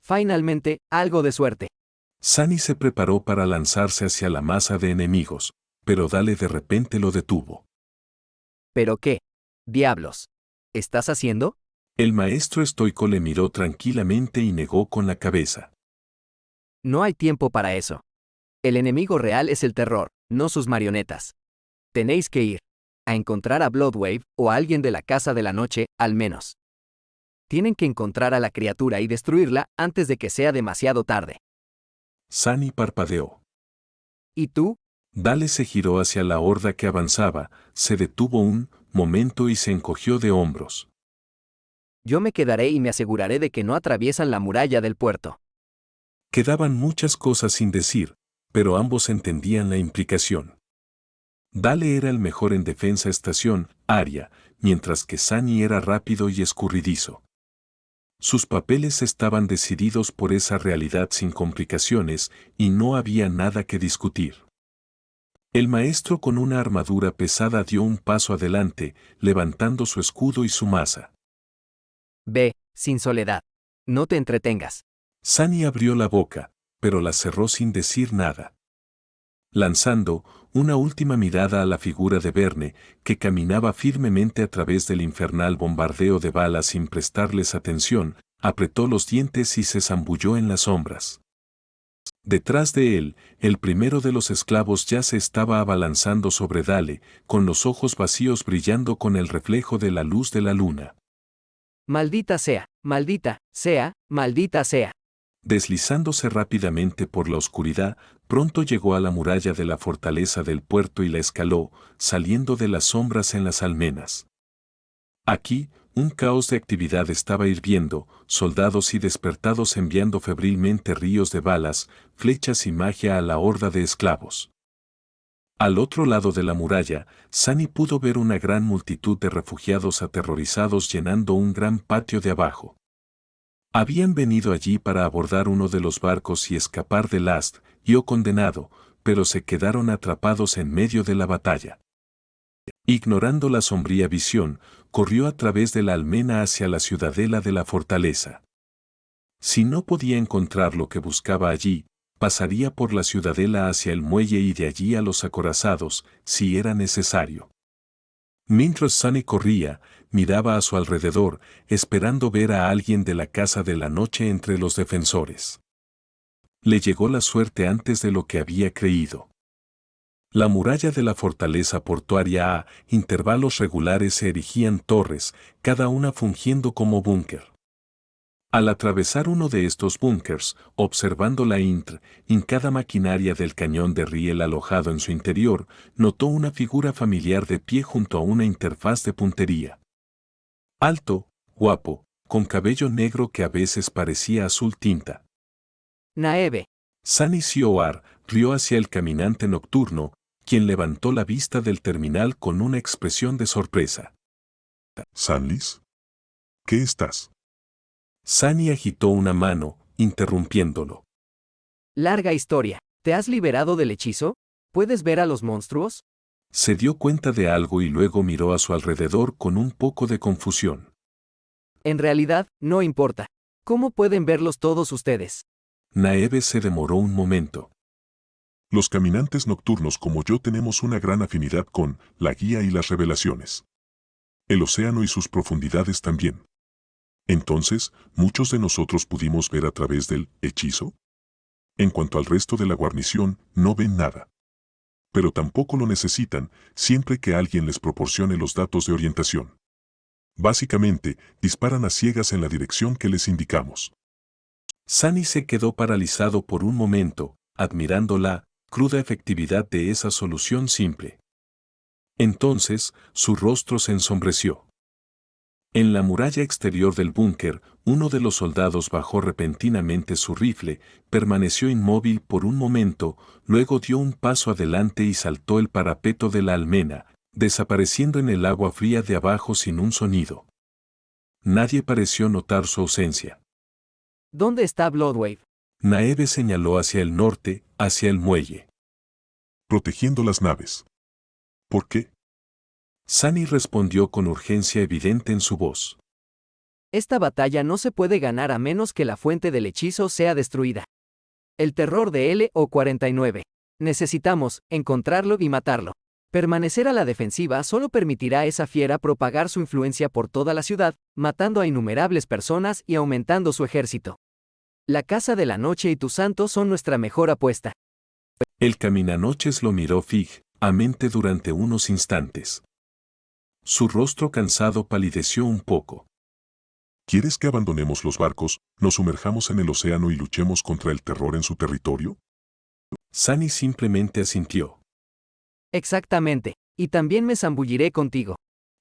Finalmente, algo de suerte. Sunny se preparó para lanzarse hacia la masa de enemigos, pero Dale de repente lo detuvo. ¿Pero qué? Diablos. ¿Estás haciendo? El maestro estoico le miró tranquilamente y negó con la cabeza. No hay tiempo para eso. El enemigo real es el terror, no sus marionetas. Tenéis que ir a encontrar a Bloodwave o a alguien de la Casa de la Noche, al menos. Tienen que encontrar a la criatura y destruirla antes de que sea demasiado tarde. Sunny parpadeó. ¿Y tú? Dale se giró hacia la horda que avanzaba, se detuvo un momento y se encogió de hombros. Yo me quedaré y me aseguraré de que no atraviesan la muralla del puerto. Quedaban muchas cosas sin decir, pero ambos entendían la implicación. Dale era el mejor en defensa estación, área, mientras que Sunny era rápido y escurridizo. Sus papeles estaban decididos por esa realidad sin complicaciones y no había nada que discutir. El maestro con una armadura pesada dio un paso adelante, levantando su escudo y su maza. Ve, sin soledad. No te entretengas. Sunny abrió la boca, pero la cerró sin decir nada. Lanzando una última mirada a la figura de Verne, que caminaba firmemente a través del infernal bombardeo de balas sin prestarles atención, apretó los dientes y se zambulló en las sombras. Detrás de él, el primero de los esclavos ya se estaba abalanzando sobre Dale, con los ojos vacíos brillando con el reflejo de la luz de la luna. Maldita sea, maldita sea, maldita sea. Deslizándose rápidamente por la oscuridad, pronto llegó a la muralla de la fortaleza del puerto y la escaló, saliendo de las sombras en las almenas. Aquí, un caos de actividad estaba hirviendo, soldados y despertados enviando febrilmente ríos de balas, flechas y magia a la horda de esclavos. Al otro lado de la muralla, Sunny pudo ver una gran multitud de refugiados aterrorizados llenando un gran patio de abajo. Habían venido allí para abordar uno de los barcos y escapar del condenado, pero se quedaron atrapados en medio de la batalla. Ignorando la sombría visión, corrió a través de la almena hacia la ciudadela de la fortaleza. Si no podía encontrar lo que buscaba allí, pasaría por la ciudadela hacia el muelle y de allí a los acorazados, si era necesario. Mientras Sunny corría, miraba a su alrededor, esperando ver a alguien de la Casa de la Noche entre los defensores. Le llegó la suerte antes de lo que había creído. La muralla de la fortaleza portuaria a intervalos regulares se erigían torres, cada una fungiendo como búnker. Al atravesar uno de estos búnkers, observando la incada maquinaria del cañón de riel alojado en su interior, notó una figura familiar de pie junto a una interfaz de puntería. Alto, guapo, con cabello negro que a veces parecía azul tinta. Naeve. Sunny Sioar rió hacia el caminante nocturno, quien levantó la vista del terminal con una expresión de sorpresa. ¿Sanlis? ¿Qué estás? Sunny agitó una mano, interrumpiéndolo. Larga historia. ¿Te has liberado del hechizo? ¿Puedes ver a los monstruos? Se dio cuenta de algo y luego miró a su alrededor con un poco de confusión. En realidad, no importa. ¿Cómo pueden verlos todos ustedes? Naeve se demoró un momento. Los caminantes nocturnos como yo tenemos una gran afinidad con la guía y las revelaciones. El océano y sus profundidades también. Entonces, ¿muchos de nosotros pudimos ver a través del hechizo? En cuanto al resto de la guarnición, no ven nada. Pero tampoco lo necesitan, siempre que alguien les proporcione los datos de orientación. Básicamente, disparan a ciegas en la dirección que les indicamos. Sunny se quedó paralizado por un momento, admirando la cruda efectividad de esa solución simple. Entonces, su rostro se ensombreció. En la muralla exterior del búnker, uno de los soldados bajó repentinamente su rifle, permaneció inmóvil por un momento, luego dio un paso adelante y saltó el parapeto de la almena, desapareciendo en el agua fría de abajo sin un sonido. Nadie pareció notar su ausencia. ¿Dónde está Bloodwave? Naeve señaló hacia el norte, hacia el muelle. Protegiendo las naves. ¿Por qué? Sunny respondió con urgencia evidente en su voz. Esta batalla no se puede ganar a menos que la fuente del hechizo sea destruida. El terror de LO-49. Necesitamos encontrarlo y matarlo. Permanecer a la defensiva solo permitirá a esa fiera propagar su influencia por toda la ciudad, matando a innumerables personas y aumentando su ejército. La Casa de la Noche y tu santo son nuestra mejor apuesta. El caminanoches lo miró fijamente durante unos instantes. Su rostro cansado palideció un poco. ¿Quieres que abandonemos los barcos, nos sumerjamos en el océano y luchemos contra el terror en su territorio? Sunny simplemente asintió. Exactamente. Y también me zambulliré contigo.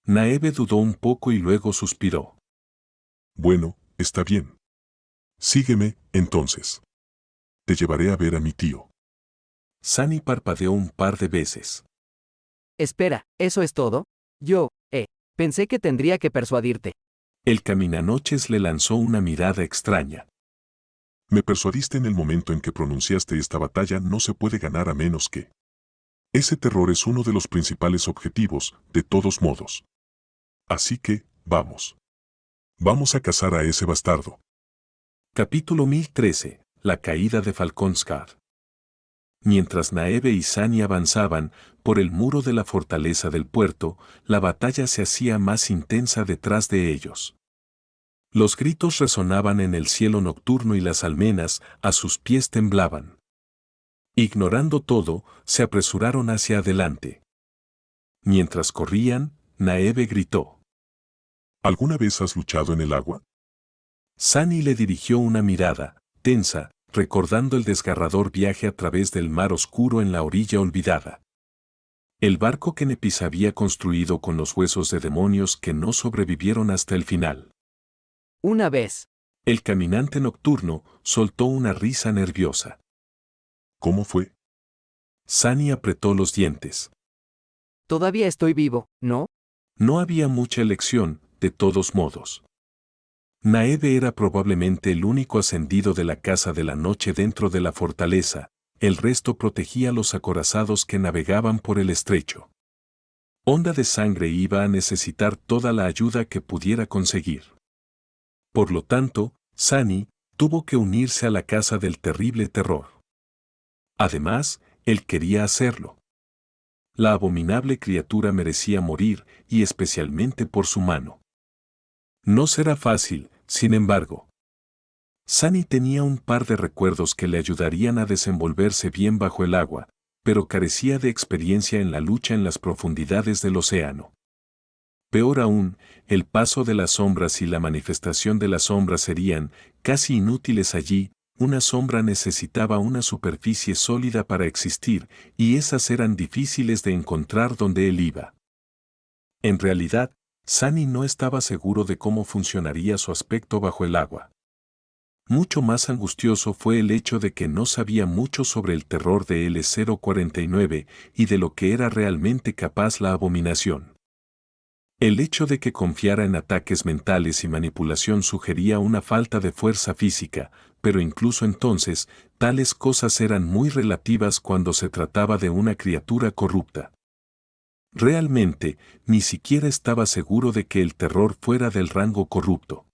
Naeve dudó un poco y luego suspiró. Bueno, está bien. Sígueme, entonces. Te llevaré a ver a mi tío. Sunny parpadeó un par de veces. Espera, ¿eso es todo? Pensé que tendría que persuadirte. El caminanoches le lanzó una mirada extraña. Me persuadiste en el momento en que pronunciaste esta batalla no se puede ganar a menos que. Ese terror es uno de los principales objetivos, de todos modos. Así que, vamos. Vamos a cazar a ese bastardo. Capítulo 1013. La caída de Falconskar. Mientras Naeve y Sunny avanzaban por el muro de la fortaleza del puerto, la batalla se hacía más intensa detrás de ellos. Los gritos resonaban en el cielo nocturno y las almenas a sus pies temblaban. Ignorando todo, se apresuraron hacia adelante. Mientras corrían, Naeve gritó. ¿Alguna vez has luchado en el agua? Sunny le dirigió una mirada, tensa, recordando el desgarrador viaje a través del mar oscuro en la orilla olvidada. El barco que Nepis había construido con los huesos de demonios que no sobrevivieron hasta el final. Una vez. El caminante nocturno soltó una risa nerviosa. ¿Cómo fue? Sunny apretó los dientes. Todavía estoy vivo, ¿no? No había mucha elección, de todos modos. Naeve era probablemente el único ascendido de la Casa de la Noche dentro de la fortaleza, el resto protegía a los acorazados que navegaban por el estrecho. Onda de Sangre iba a necesitar toda la ayuda que pudiera conseguir. Por lo tanto, Sunny tuvo que unirse a la Casa del Terrible Terror. Además, él quería hacerlo. La abominable criatura merecía morir, y especialmente por su mano. No será fácil, sin embargo. Sunny tenía un par de recuerdos que le ayudarían a desenvolverse bien bajo el agua, pero carecía de experiencia en la lucha en las profundidades del océano. Peor aún, el paso de las sombras y la manifestación de las sombras serían casi inútiles allí. Una sombra necesitaba una superficie sólida para existir, y esas eran difíciles de encontrar donde él iba. En realidad, Sunny no estaba seguro de cómo funcionaría su aspecto bajo el agua. Mucho más angustioso fue el hecho de que no sabía mucho sobre el terror de L049 y de lo que era realmente capaz la abominación. El hecho de que confiara en ataques mentales y manipulación sugería una falta de fuerza física, pero incluso entonces, tales cosas eran muy relativas cuando se trataba de una criatura corrupta. Realmente, ni siquiera estaba seguro de que el terror fuera del rango corrupto.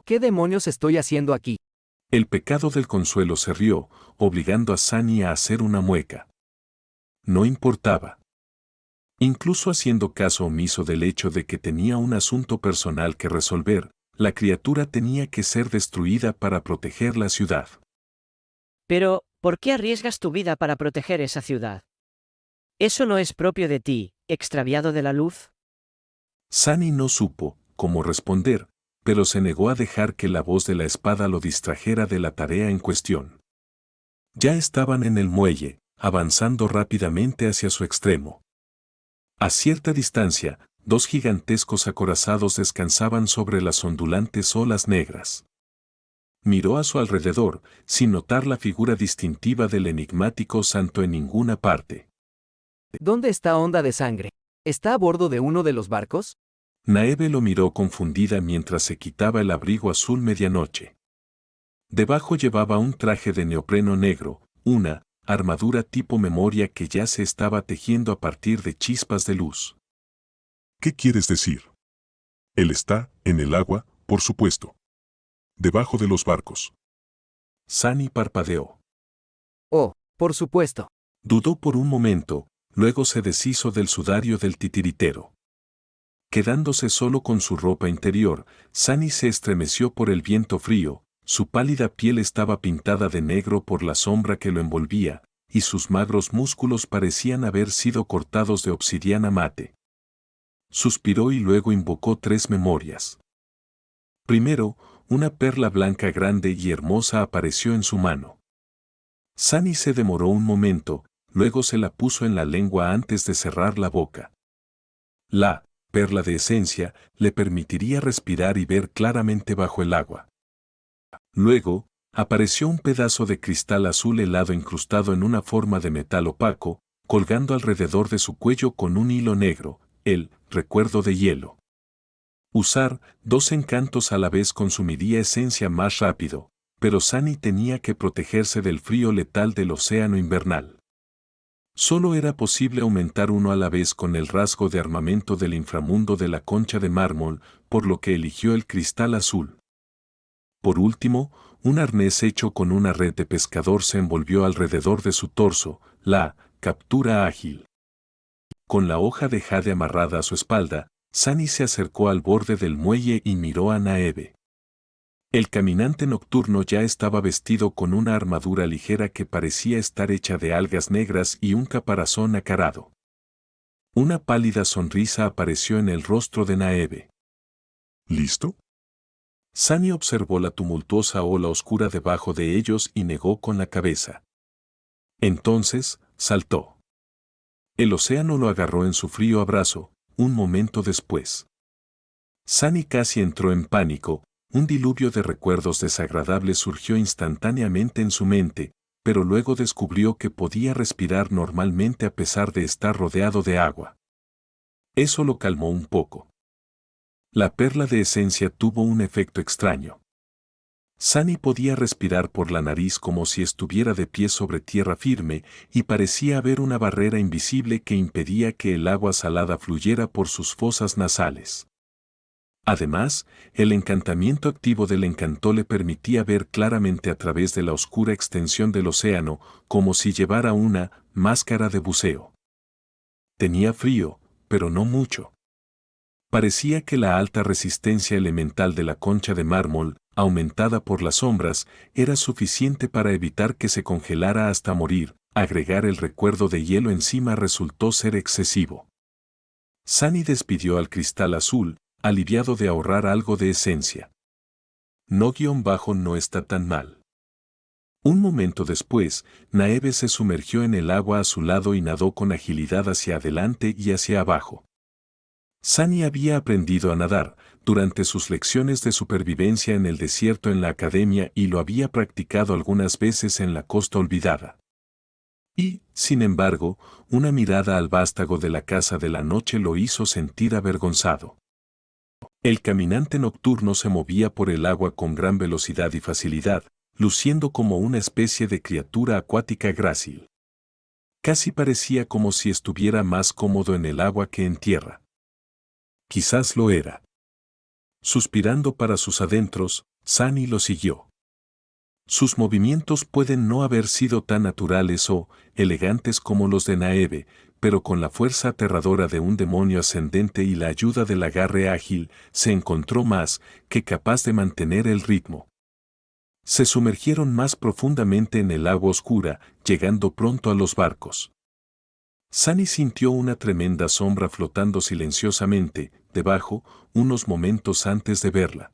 ¿Qué demonios estoy haciendo aquí? El pecado del consuelo se rió, obligando a Sunny a hacer una mueca. No importaba. Incluso haciendo caso omiso del hecho de que tenía un asunto personal que resolver, la criatura tenía que ser destruida para proteger la ciudad. Pero, ¿por qué arriesgas tu vida para proteger esa ciudad? ¿Eso no es propio de ti, extraviado de la luz? Sunny no supo cómo responder, pero se negó a dejar que la voz de la espada lo distrajera de la tarea en cuestión. Ya estaban en el muelle, avanzando rápidamente hacia su extremo. A cierta distancia, dos gigantescos acorazados descansaban sobre las ondulantes olas negras. Miró a su alrededor, sin notar la figura distintiva del enigmático santo en ninguna parte. ¿Dónde está Onda de Sangre? ¿Está a bordo de uno de los barcos? Naeve lo miró confundida mientras se quitaba el abrigo azul medianoche. Debajo llevaba un traje de neopreno negro, una armadura tipo memoria que ya se estaba tejiendo a partir de chispas de luz. ¿Qué quieres decir? Él está, en el agua, por supuesto. Debajo de los barcos. Sunny parpadeó. Oh, por supuesto. Dudó por un momento, luego se deshizo del sudario del titiritero. Quedándose solo con su ropa interior, Sunny se estremeció por el viento frío, su pálida piel estaba pintada de negro por la sombra que lo envolvía, y sus magros músculos parecían haber sido cortados de obsidiana mate. Suspiró y luego invocó 3 memorias. Primero, una perla blanca grande y hermosa apareció en su mano. Sunny se demoró un momento, luego se la puso en la lengua antes de cerrar la boca. La perla de esencia le permitiría respirar y ver claramente bajo el agua. Luego, apareció un pedazo de cristal azul helado incrustado en una forma de metal opaco, colgando alrededor de su cuello con un hilo negro, el recuerdo de hielo. Usar 2 encantos a la vez consumiría esencia más rápido, pero Sunny tenía que protegerse del frío letal del océano invernal. Solo era posible aumentar uno a la vez con el rasgo de armamento del inframundo de la concha de mármol, por lo que eligió el cristal azul. Por último, un arnés hecho con una red de pescador se envolvió alrededor de su torso, la captura ágil. Con la hoja de jade amarrada a su espalda, Sunny se acercó al borde del muelle y miró a Naeve. El caminante nocturno ya estaba vestido con una armadura ligera que parecía estar hecha de algas negras y un caparazón acarado. Una pálida sonrisa apareció en el rostro de Naeve. ¿Listo? Sunny observó la tumultuosa ola oscura debajo de ellos y negó con la cabeza. Entonces, saltó. El océano lo agarró en su frío abrazo, un momento después. Sunny casi entró en pánico, un diluvio de recuerdos desagradables surgió instantáneamente en su mente, pero luego descubrió que podía respirar normalmente a pesar de estar rodeado de agua. Eso lo calmó un poco. La perla de esencia tuvo un efecto extraño. Sunny podía respirar por la nariz como si estuviera de pie sobre tierra firme y parecía haber una barrera invisible que impedía que el agua salada fluyera por sus fosas nasales. Además, el encantamiento activo del encanto le permitía ver claramente a través de la oscura extensión del océano, como si llevara una máscara de buceo. Tenía frío, pero no mucho. Parecía que la alta resistencia elemental de la concha de mármol, aumentada por las sombras, era suficiente para evitar que se congelara hasta morir. Agregar el recuerdo de hielo encima resultó ser excesivo. Sunny despidió al cristal azul, aliviado de ahorrar algo de esencia. No está tan mal. Un momento después, Naeve se sumergió en el agua a su lado y nadó con agilidad hacia adelante y hacia abajo. Sunny había aprendido a nadar durante sus lecciones de supervivencia en el desierto en la academia y lo había practicado algunas veces en la costa olvidada. Y, sin embargo, una mirada al vástago de la casa de la noche lo hizo sentir avergonzado. El caminante nocturno se movía por el agua con gran velocidad y facilidad, luciendo como una especie de criatura acuática grácil. Casi parecía como si estuviera más cómodo en el agua que en tierra. Quizás lo era. Suspirando para sus adentros, Sunny lo siguió. Sus movimientos pueden no haber sido tan naturales o elegantes como los de Naeve, pero con la fuerza aterradora de un demonio ascendente y la ayuda del agarre ágil, se encontró más que capaz de mantener el ritmo. Se sumergieron más profundamente en el agua oscura, llegando pronto a los barcos. Sunny sintió una tremenda sombra flotando silenciosamente, debajo, unos momentos antes de verla.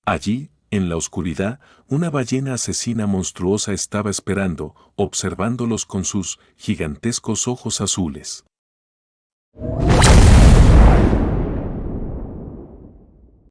Allí, en la oscuridad, una ballena asesina monstruosa estaba esperando, observándolos con sus gigantescos ojos azules.